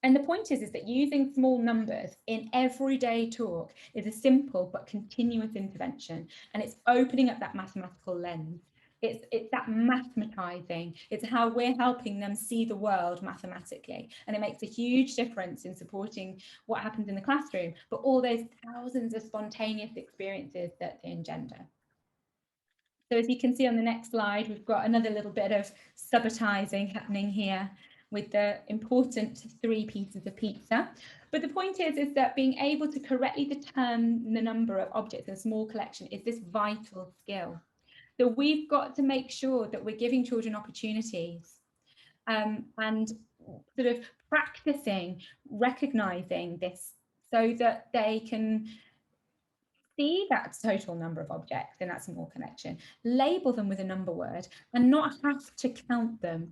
And the point is that using small numbers in everyday talk is a simple but continuous intervention, and it's opening up that mathematical lens. It's that mathematizing. It's how we're helping them see the world mathematically, and it makes a huge difference in supporting what happens in the classroom, but all those thousands of spontaneous experiences that they engender. So as you can see on the next slide, we've got another little bit of sabotaging happening here with the important 3 pieces of pizza. But the point is that being able to correctly determine the number of objects in a small collection is this vital skill. So we've got to make sure that we're giving children opportunities and sort of practicing, recognizing this so that they can see that total number of objects in that small collection, label them with a number word and not have to count them.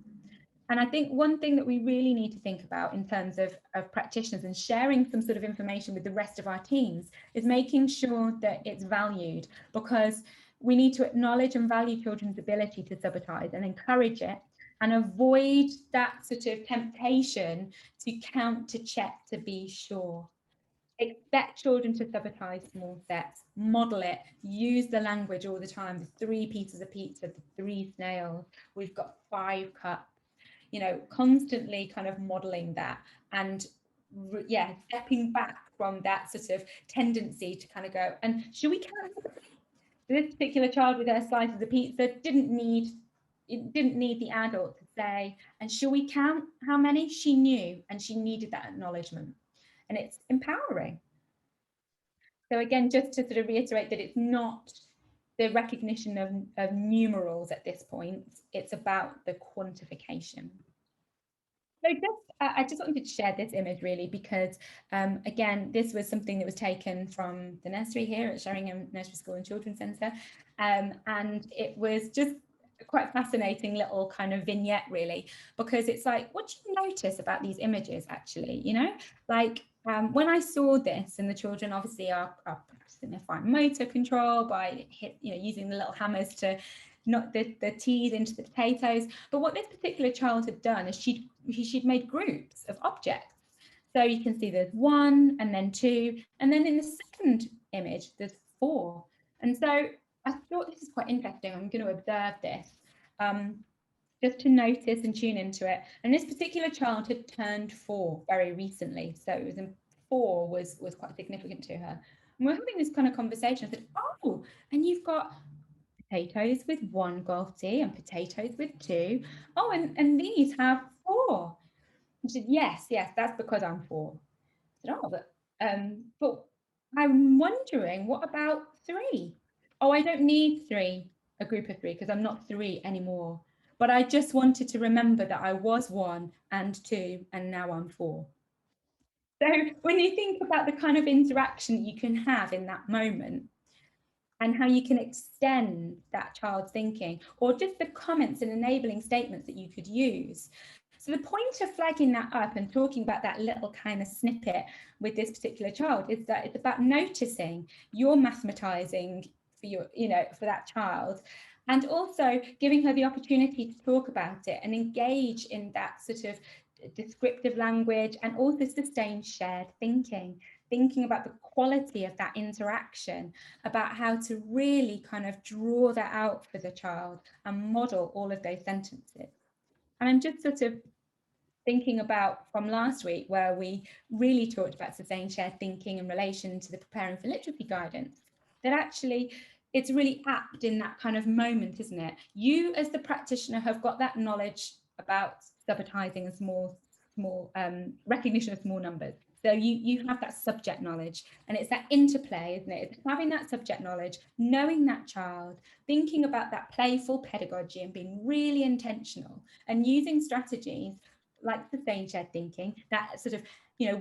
And I think one thing that we really need to think about in terms of practitioners and sharing some sort of information with the rest of our teams is making sure that it's valued, because we need to acknowledge and value children's ability to sabotage and encourage it, and avoid that sort of temptation to count, to check, to be sure. Expect children to sabotage small steps, model it, use the language all the time, the 3 pieces of pizza, the 3 snails, we've got 5 cups, you know, constantly kind of modeling that, and yeah, stepping back from that sort of tendency to kind of go, and should we count? This particular child with their slices of pizza didn't need the adult to say, and shall we count how many? She knew, and she needed that acknowledgement. And it's empowering. So again, just to sort of reiterate that it's not the recognition of numerals at this point, it's about the quantification. So I just wanted to share this image really because, again, this was something that was taken from the nursery here at Sheringham Nursery School and Children's Centre. And it was just quite fascinating little kind of vignette really, because it's like, what do you notice about these images actually, you know, like when I saw this, and the children obviously are practicing their fine motor control by using the little hammers to knock the teas into the potatoes. But what this particular child had done is she'd made groups of objects. So you can see there's 1 and then 2, and then in the second image there's 4. And so I thought this is quite interesting. I'm going to observe this just to notice and tune into it. And this particular child had turned 4 very recently, so it was 4 was quite significant to her. And we're having this kind of conversation. I said, oh, and you've got potatoes with 1 golf tee and potatoes with 2. Oh, and these have 4. And she said, yes, that's because I'm 4. I said, oh, but I'm wondering, what about 3? Oh, I don't need 3, a group of 3, because I'm not 3 anymore. But I just wanted to remember that I was 1 and 2, and now I'm 4. So when you think about the kind of interaction that you can have in that moment, and how you can extend that child's thinking, or just the comments and enabling statements that you could use. So the point of flagging that up and talking about that little kind of snippet with this particular child is that it's about noticing your mathematizing for that child, and also giving her the opportunity to talk about it and engage in that sort of descriptive language, and also sustain shared thinking about the quality of that interaction, about how to really kind of draw that out for the child and model all of those sentences. And I'm just sort of thinking about from last week, where we really talked about sustained shared thinking in relation to the Preparing for Literacy guidance, that actually it's really apt in that kind of moment, isn't it? You as the practitioner have got that knowledge about sabotaging and small recognition of small numbers. So you have that subject knowledge, and it's that interplay, isn't it? It's having that subject knowledge, knowing that child, thinking about that playful pedagogy and being really intentional, and using strategies like sustained shared thinking, that sort of,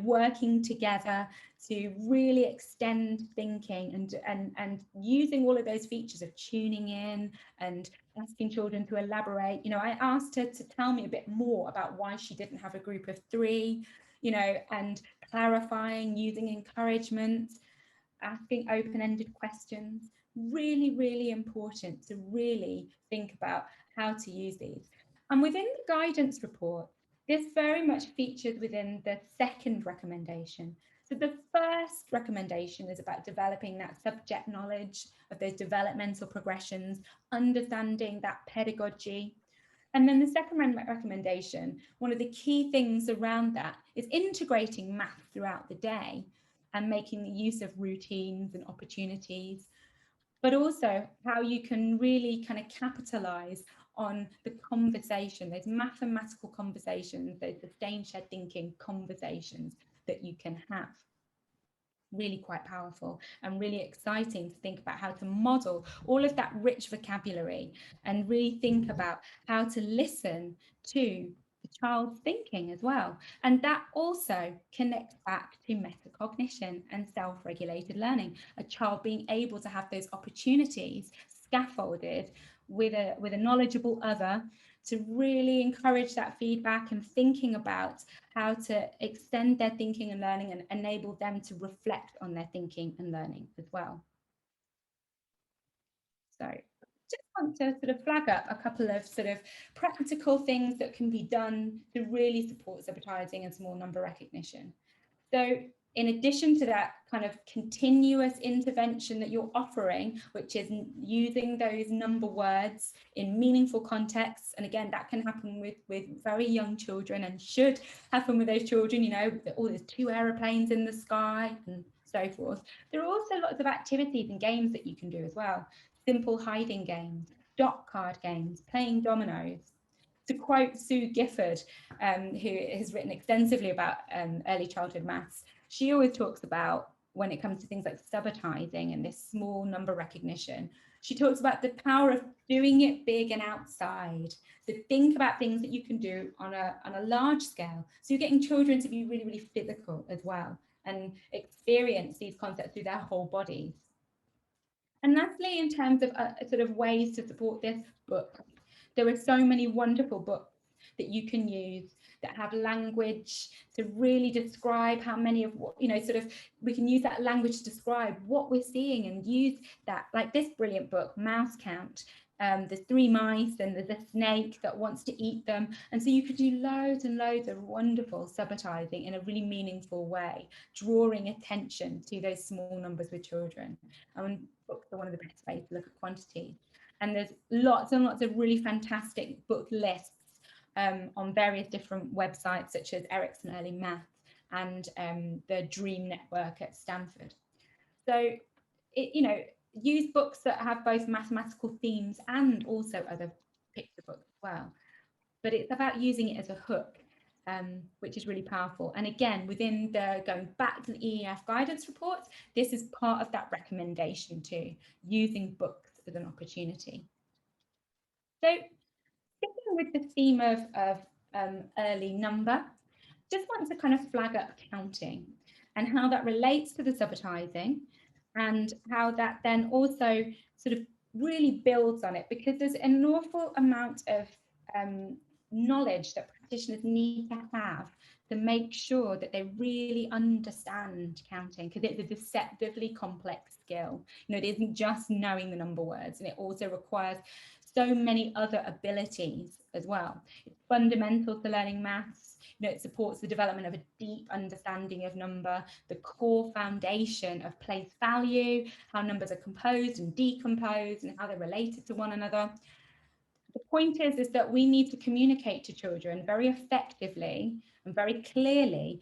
working together to really extend thinking, and using all of those features of tuning in and asking children to elaborate. I asked her to tell me a bit more about why she didn't have a group of 3, and clarifying, using encouragement, asking open-ended questions. Really, really important to really think about how to use these. And within the guidance report, this very much featured within the second recommendation. So the first recommendation is about developing that subject knowledge of those developmental progressions, understanding that pedagogy. And then the second recommendation, one of the key things around that is integrating math throughout the day and making the use of routines and opportunities, but also how you can really kind of capitalize on the conversation, those mathematical conversations, those sustained shared thinking conversations that you can have. really quite powerful and really exciting to think about how to model all of that rich vocabulary and really think about how to listen to the child's thinking as well. And that also connects back to metacognition and self-regulated learning, a child being able to have those opportunities scaffolded with a knowledgeable other to really encourage that feedback and thinking about how to extend their thinking and learning and enable them to reflect on their thinking and learning as well. So just want to sort of flag up a couple of sort of practical things that can be done to really support sabotaging and small number recognition. So in addition to that kind of continuous intervention that you're offering, which is using those number words in meaningful contexts, and again, that can happen with very young children and should happen with those children, you know, oh, there's 2 aeroplanes in the sky and so forth. There are also lots of activities and games that you can do as well. Simple hiding games, dot card games, playing dominoes. To quote Sue Gifford, who has written extensively about early childhood maths, she always talks about, when it comes to things like subitizing and this small number recognition, she talks about the power of doing it big and outside. So think about things that you can do on a large scale. So you're getting children to be really, really physical as well and experience these concepts through their whole bodies. And lastly, in terms of sort of ways to support this book, there are so many wonderful books that you can use that have language to really describe how many of what, you know, sort of, we can use that language to describe what we're seeing and use that, like this brilliant book, Mouse Count. There's 3 mice and there's a snake that wants to eat them. And so you could do loads and loads of wonderful sabotaging in a really meaningful way, drawing attention to those small numbers with children. And books are one of the best ways to look at quantity. And there's lots and lots of really fantastic book lists on various different websites, such as Erickson Early Math and the Dream Network at Stanford. So, you know, use books that have both mathematical themes and also other picture books as well. But it's about using it as a hook, which is really powerful. And again, within the, going back to the EYFS guidance reports, this is part of that recommendation too, using books as an opportunity. So sticking with the theme of early number, just want to kind of flag up counting and how that relates to the sabotaging and how that then also sort of really builds on it, because there's an awful amount of knowledge that practitioners need to have to make sure that they really understand counting, because it's a deceptively complex skill. You know, it isn't just knowing the number words, and it also requires so many other abilities as well. It's fundamental to learning maths. You know, it supports the development of a deep understanding of number, the core foundation of place value, how numbers are composed and decomposed and how they're related to one another. The point is that we need to communicate to children very effectively and very clearly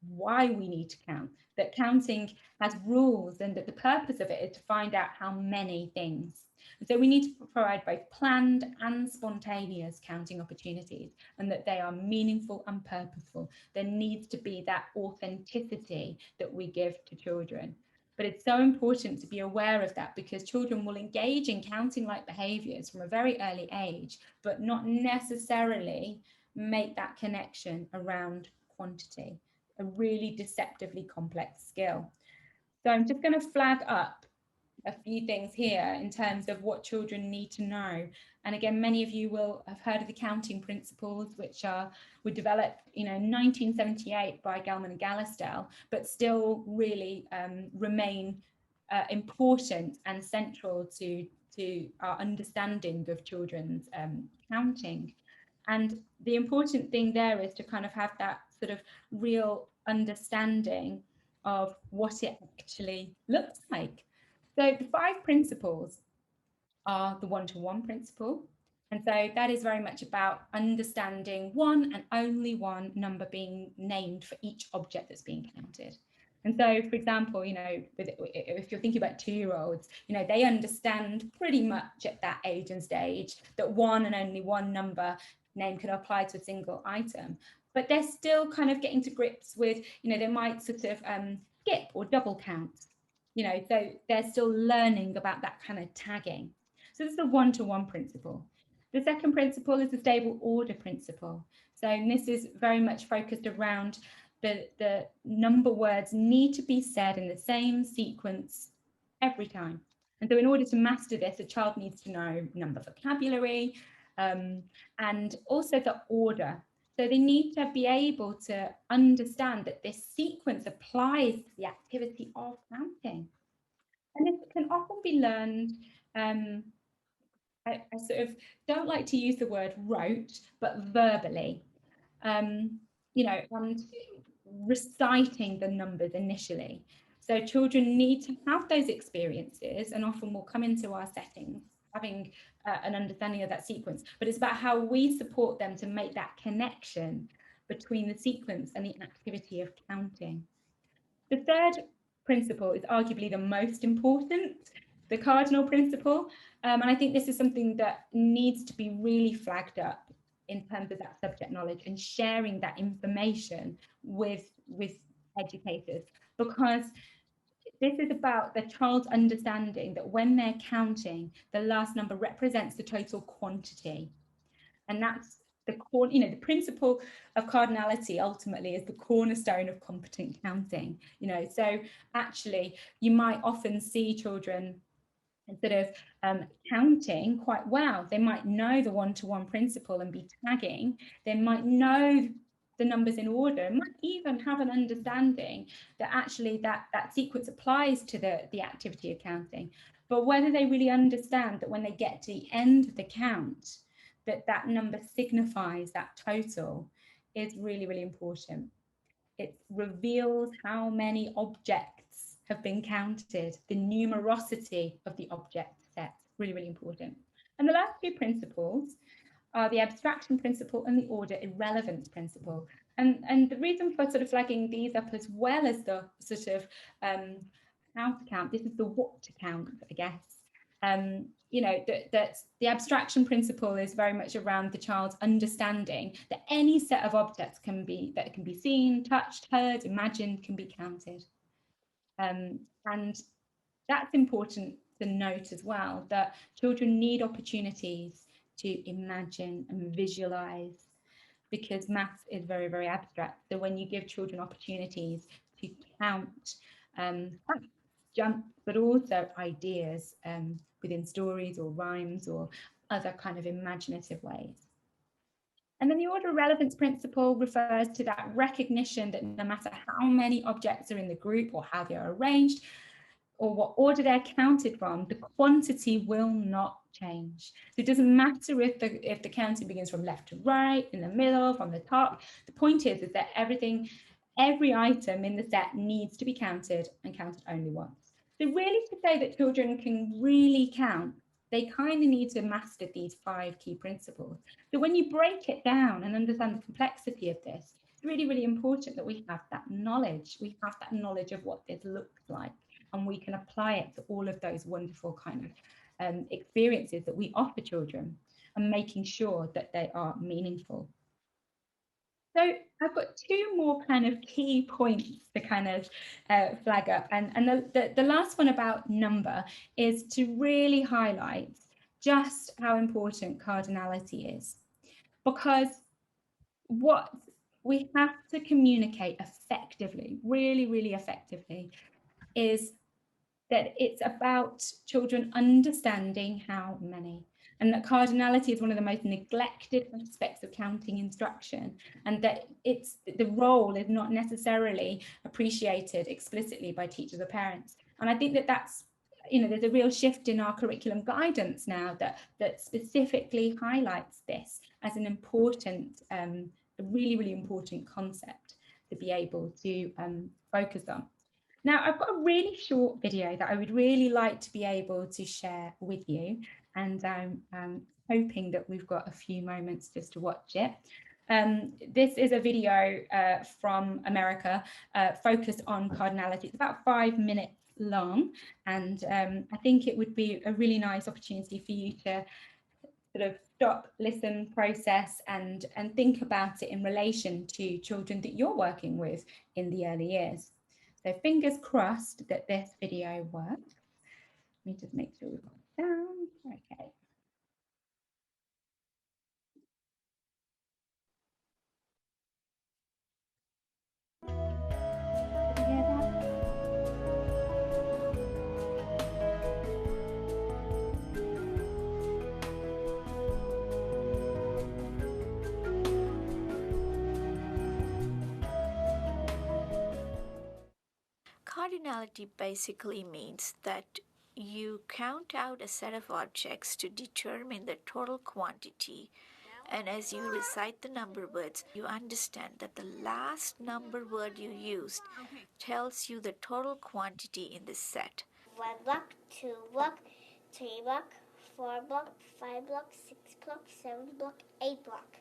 why we need to count, that counting has rules and that the purpose of it is to find out how many things. And so we need to provide both planned and spontaneous counting opportunities, and that they are meaningful and purposeful. There needs to be that authenticity that we give to children. But it's so important to be aware of that, because children will engage in counting-like behaviours from a very early age, but not necessarily make that connection around quantity, a really deceptively complex skill. So I'm just going to flag up a few things here in terms of what children need to know. And again, many of you will have heard of the counting principles, which were developed, you know, in 1978 by Gelman and Gallistel, but still really remain important and central to our understanding of children's counting. And the important thing there is to kind of have that sort of real understanding of what it actually looks like. So the 5 principles are the one-to-one principle. And so that is very much about understanding one and only one number being named for each object that's being counted. And so, for example, you know, if you're thinking about 2-year-olds, you know, they understand pretty much at that age and stage that one and only one number name can apply to a single item. But they're still kind of getting to grips with, you know, they might sort of skip or double count. So they're still learning about that kind of tagging. So this is the one-to-one principle. The second principle is the stable order principle. So this is very much focused around the number words need to be said in the same sequence every time. And so in order to master this, a child needs to know number vocabulary and also the order. So they need to be able to understand that this sequence applies to the activity of counting. And it can often be learned, I sort of don't like to use the word rote, but verbally, and reciting the numbers initially. So children need to have those experiences and often will come into our settings having an understanding of that sequence, but it's about how we support them to make that connection between the sequence and the activity of counting. The third principle is arguably the most important, the cardinal principle, and I think this is something that needs to be really flagged up in terms of that subject knowledge and sharing that information with educators, because this is about the child's understanding that when they're counting, the last number represents the total quantity. And that's the core, the principle of cardinality ultimately is the cornerstone of competent counting. So actually you might often see children sort of counting quite well. They might know the one-to-one principle and be tagging. They might know the numbers in order, might even have an understanding that actually that sequence applies to the activity of counting. But whether they really understand that when they get to the end of the count, that number signifies that total is really, really important. It reveals how many objects have been counted, the numerosity of the object set, really, really important. And the last two principles are the abstraction principle and the order irrelevance principle. And the reason for sort of flagging these up as well as the sort of how to count, this is the what to count, I guess. That the abstraction principle is very much around the child's understanding that any set of objects can be seen, touched, heard, imagined, can be counted. And that's important to note as well, that children need opportunities to imagine and visualize, because maths is very, very abstract. So when you give children opportunities to count, jump, but also ideas within stories or rhymes or other kind of imaginative ways. And then the order relevance principle refers to that recognition that no matter how many objects are in the group or how they are arranged or what order they're counted from, the quantity will not change. So it doesn't matter if the counting begins from left to right, in the middle, from the top. The point is that every item in the set needs to be counted and counted only once. So really, to say that children can really count, they kind of need to master these 5 key principles. So when you break it down and understand the complexity of this, it's really, really important that we have that knowledge. We have that knowledge of what this looks like, and we can apply it to all of those wonderful kind of experiences that we offer children, and making sure that they are meaningful. So I've got 2 more kind of key points to kind of flag up. And the last one about number is to really highlight just how important cardinality is. Because what we have to communicate effectively, really, really effectively, is that it's about children understanding how many. And that cardinality is one of the most neglected aspects of counting instruction, and that the role is not necessarily appreciated explicitly by teachers or parents. And I think that that's, there's a real shift in our curriculum guidance now that specifically highlights this as an important, a really, really important concept to be able to focus on. Now, I've got a really short video that I would really like to be able to share with you, and I'm hoping that we've got a few moments just to watch it. This is a video from America focused on cardinality. It's about 5 minutes long, and I think it would be a really nice opportunity for you to sort of stop, listen, process, and think about it in relation to children that you're working with in the early years. So fingers crossed that this video works. Let me just make sure we've got it down. Okay. Did you hear that? Cardinality basically means that you count out a set of objects to determine the total quantity, and as you recite the number words, you understand that the last number word you used tells you the total quantity in the set. 1 block, 2 block, 3 block, 4 block, 5 block, 6 block, 7 block, 8 block.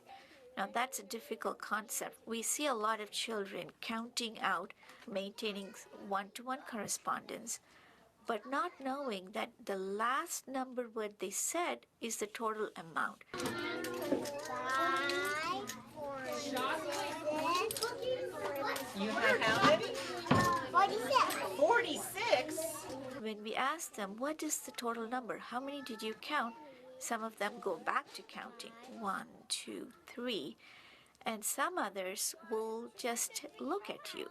Now that's a difficult concept. We see a lot of children counting out, maintaining one-to-one correspondence, but not knowing that the last number word they said is the total amount. 5, 4, 6, You have how many? 46. 46? When we ask them, what is the total number? How many did you count? Some of them go back to counting 1, 2, 3, and some others will just look at you.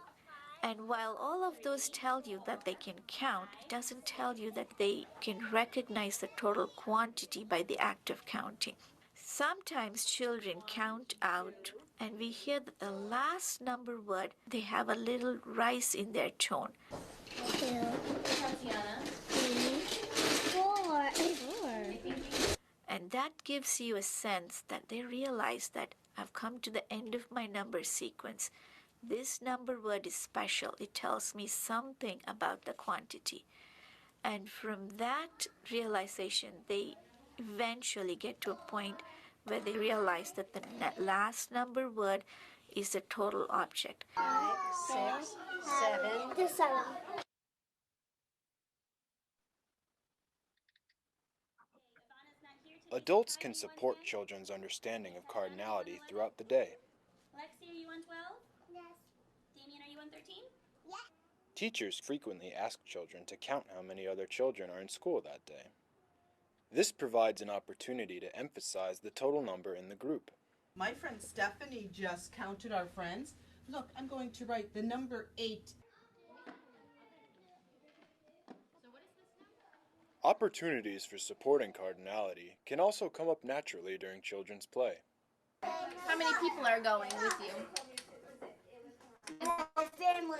And while all of those tell you that they can count, it doesn't tell you that they can recognize the total quantity by the act of counting. Sometimes children count out and we hear that the last number word, they have a little rise in their tone. 2, 3, 4. And that gives you a sense that they realize that I've come to the end of my number sequence. This number word is special. It tells me something about the quantity. And from that realization, they eventually get to a point where they realize that the last number word is the total object. 5, 6, 7. To 7. Adults can support children's understanding of cardinality throughout the day. Lexi, are you on 12? Yes. Damien, are you on 13? Teachers frequently ask children to count how many other children are in school that day. This provides an opportunity to emphasize the total number in the group. My friend Stephanie just counted our friends. Look, I'm going to write the number 8. Opportunities for supporting cardinality can also come up naturally during children's play. How many people are going with you? Family.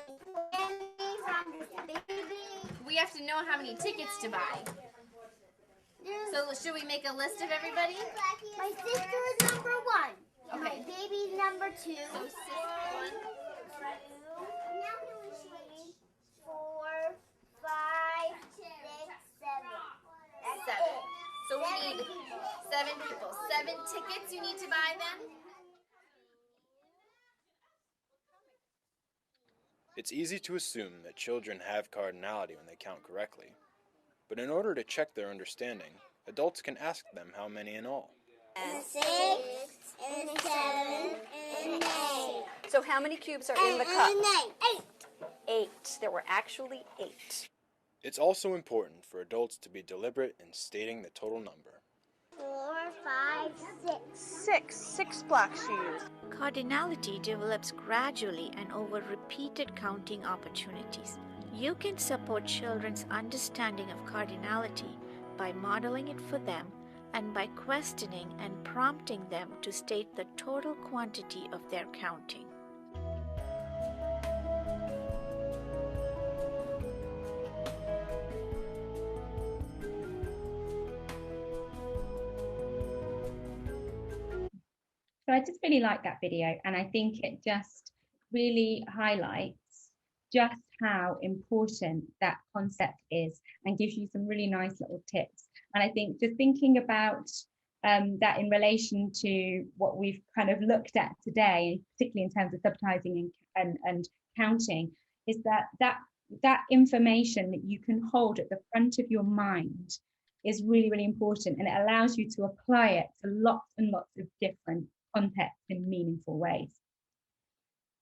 We have to know how many tickets to buy. So should we make a list of everybody? My sister is number 1. Okay. My baby's number 2. So sister 1. 4, 5, 6, 7. That's 7. it. So we need 7 people. 7 tickets you need to buy then? It's easy to assume that children have cardinality when they count correctly. But in order to check their understanding, adults can ask them how many in all. 6 and 7 and 8. So how many cubes are in the cup? 8. 8. There were actually 8. It's also important for adults to be deliberate in stating the total number. 4, 5, 6. 6 blocks you used. Cardinality develops gradually and over repeated counting opportunities. You can support children's understanding of cardinality by modeling it for them and by questioning and prompting them to state the total quantity of their counting. So I just really like that video, and I think it just really highlights just how important that concept is and gives you some really nice little tips. And I think just thinking about that in relation to what we've kind of looked at today, particularly in terms of subitizing and counting, is that information that you can hold at the front of your mind is really, really important, and it allows you to apply it to lots and lots of different contexts in meaningful ways.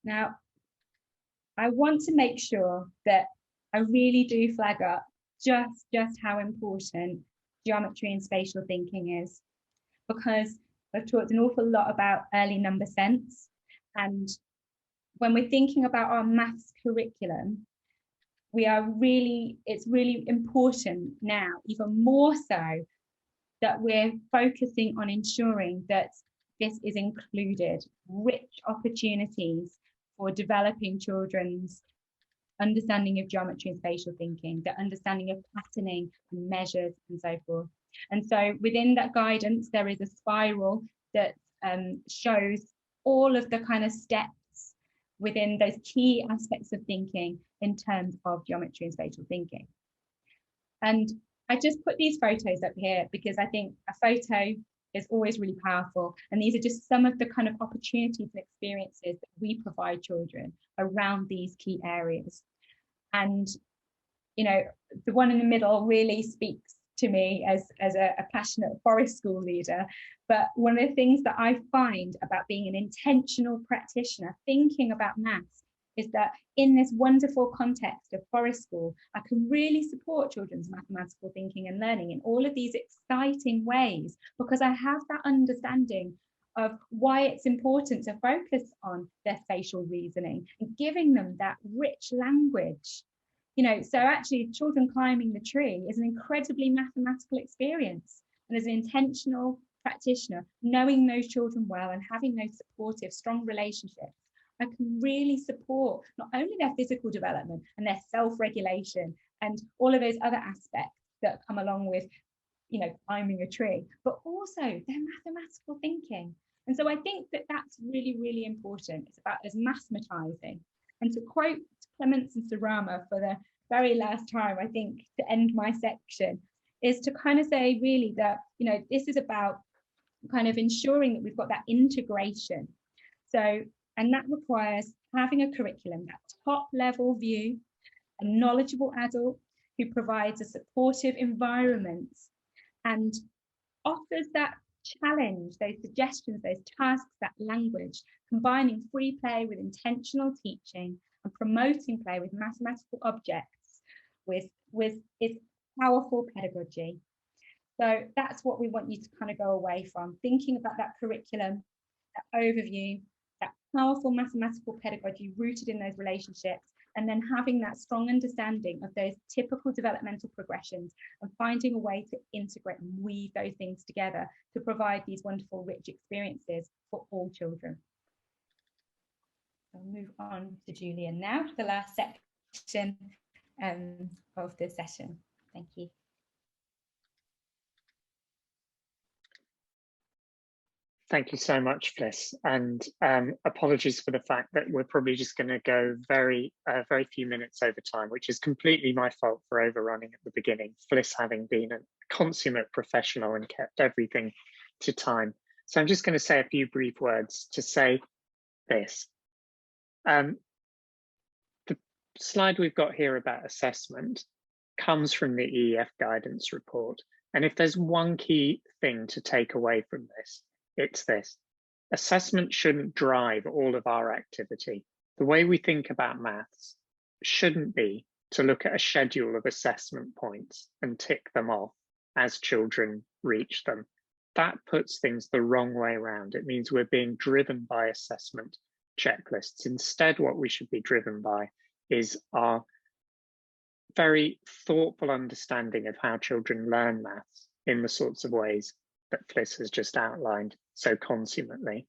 Now, I want to make sure that I really do flag up just how important geometry and spatial thinking is, because I've talked an awful lot about early number sense, and when we're thinking about our maths curriculum, it's really important now, even more so, that we're focusing on ensuring that this is included, rich opportunities for developing children's understanding of geometry and spatial thinking, the understanding of patterning and measures and so forth. And so within that guidance, there is a spiral that shows all of the kind of steps within those key aspects of thinking in terms of geometry and spatial thinking. And I just put these photos up here because I think a photo is always really powerful. And these are just some of the kind of opportunities and experiences that we provide children around these key areas. And, you know, the one in the middle really speaks to me as a passionate forest school leader. But one of the things that I find about being an intentional practitioner, thinking about maths, is that in this wonderful context of forest school, I can really support children's mathematical thinking and learning in all of these exciting ways, because I have that understanding of why it's important to focus on their spatial reasoning and giving them that rich language. You know, so actually children climbing the tree is an incredibly mathematical experience. And as an intentional practitioner, knowing those children well and having those supportive, strong relationships, I can really support not only their physical development and their self-regulation and all of those other aspects that come along with, you know, climbing a tree, but also their mathematical thinking. And so I think that that's really, really important. It's about us mathematizing. And to quote Clements and Sarama for the very last time, I think, to end my section, is to kind of say really that, you know, this is about kind of ensuring that we've got that integration. So, and that requires having a curriculum, that top level view, a knowledgeable adult who provides a supportive environment and offers that challenge, those suggestions, those tasks, that language, combining free play with intentional teaching and promoting play with mathematical objects with its powerful pedagogy. So that's what we want you to kind of go away from, thinking about that curriculum, that overview, that powerful mathematical pedagogy rooted in those relationships, and then having that strong understanding of those typical developmental progressions and finding a way to integrate and weave those things together to provide these wonderful, rich experiences for all children. I'll move on to Julian now, the last section of the session. Thank you. Thank you so much, Fliss, and apologies for the fact that we're probably just going to go very few minutes over time, which is completely my fault for overrunning at the beginning, Fliss having been a consummate professional and kept everything to time. So I'm just going to say a few brief words to say this. The slide we've got here about assessment comes from the EYFS Guidance report. And if there's one key thing to take away from this, it's this: assessment shouldn't drive all of our activity. The way we think about maths shouldn't be to look at a schedule of assessment points and tick them off as children reach them. That puts things the wrong way around. It means we're being driven by assessment checklists. Instead, what we should be driven by is our very thoughtful understanding of how children learn maths in the sorts of ways that Fliss has just outlined so consummately.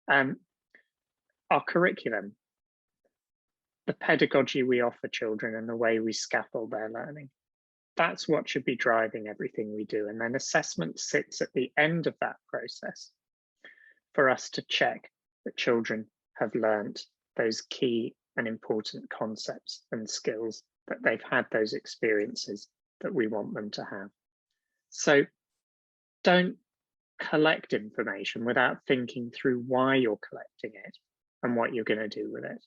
Our curriculum, the pedagogy we offer children and the way we scaffold their learning, that's what should be driving everything we do. And then assessment sits at the end of that process for us to check that children have learned those key and important concepts and skills, that they've had those experiences that we want them to have. So don't collect information without thinking through why you're collecting it and what you're going to do with it.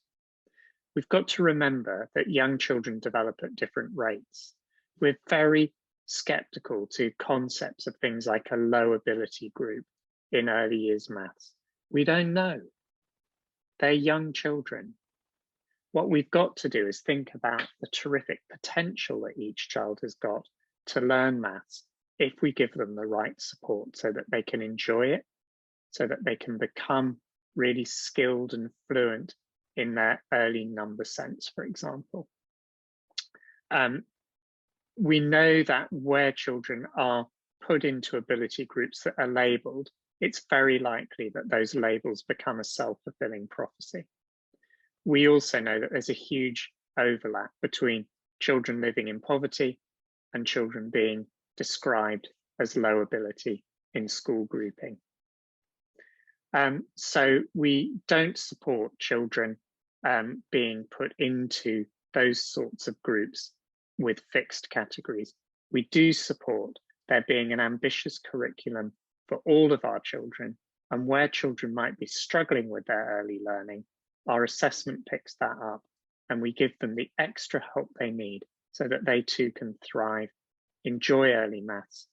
We've got to remember that young children develop at different rates. We're very skeptical to concepts of things like a low ability group in early years maths. We don't know. They're young children. What we've got to do is think about the terrific potential that each child has got to learn maths if we give them the right support so that they can enjoy it, so that they can become really skilled and fluent in their early number sense, for example. We know that where children are put into ability groups that are labelled, it's very likely that those labels become a self-fulfilling prophecy. We also know that there's a huge overlap between children living in poverty and children being described as low ability in school grouping. So we don't support children being put into those sorts of groups with fixed categories. We do support there being an ambitious curriculum for all of our children, and where children might be struggling with their early learning, our assessment picks that up and we give them the extra help they need so that they too can thrive, enjoy early maths,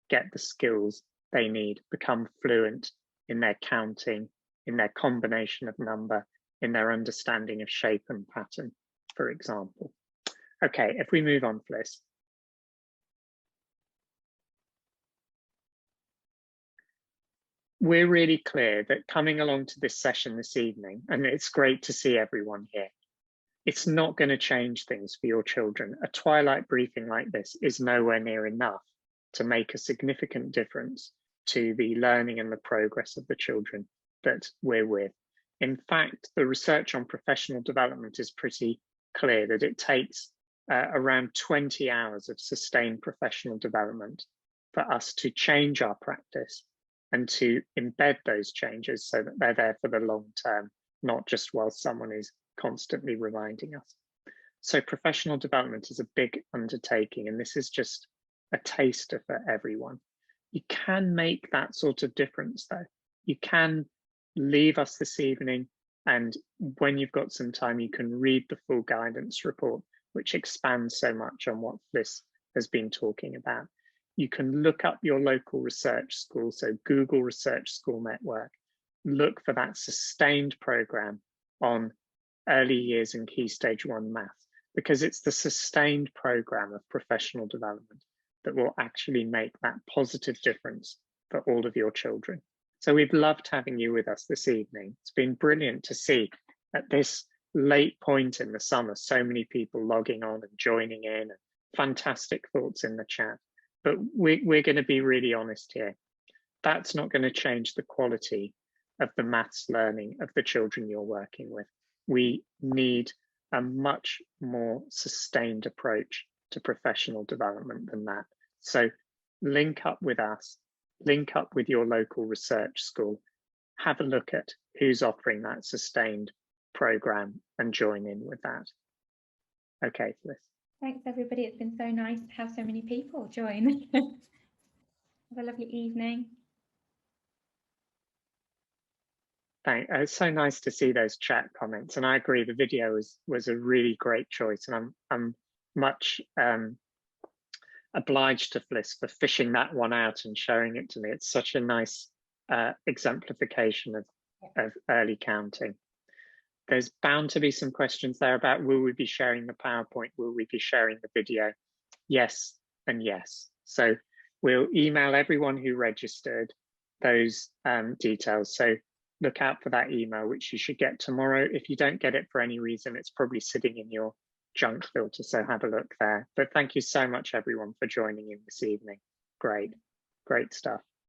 get the skills they need, become fluent in their counting, in their combination of number, in their understanding of shape and pattern, for example. Okay, if we move on, Fliss. We're really clear that coming along to this session this evening, and it's great to see everyone here, it's not going to change things for your children. A twilight briefing like this is nowhere near enough to make a significant difference to the learning and the progress of the children that we're with. In fact, the research on professional development is pretty clear that it takes around 20 hours of sustained professional development for us to change our practice and to embed those changes so that they're there for the long term, not just while someone is constantly reminding us. So professional development is a big undertaking, and this is just a taster for everyone. You can make that sort of difference though. You can leave us this evening, and when you've got some time, you can read the full guidance report, which expands so much on what Fliss has been talking about. You can look up your local research school, so Google Research School Network, look for that sustained program on early years and Key Stage 1 maths, because it's the sustained program of professional development that will actually make that positive difference for all of your children. So we've loved having you with us this evening. It's been brilliant to see at this late point in the summer, so many people logging on and joining in, and fantastic thoughts in the chat. But we're going to be really honest here. That's not going to change the quality of the maths learning of the children you're working with. We need a much more sustained approach to professional development than that. So link up with us, link up with your local research school, have a look at who's offering that sustained program and join in with that. Okay, Fliss. Thanks, everybody. It's been so nice to have so many people join. Have a lovely evening. It's so nice to see those chat comments, and I agree the video was a really great choice, and I'm much obliged to Fliss for fishing that one out and showing it to me. It's such a nice exemplification of early counting. There's bound to be some questions there about, will we be sharing the PowerPoint? Will we be sharing the video? Yes and yes. So we'll email everyone who registered those details. So look out for that email, which you should get tomorrow. If you don't get it for any reason, it's probably sitting in your junk filter, so have a look there. But thank you so much, everyone, for joining in this evening. Great stuff.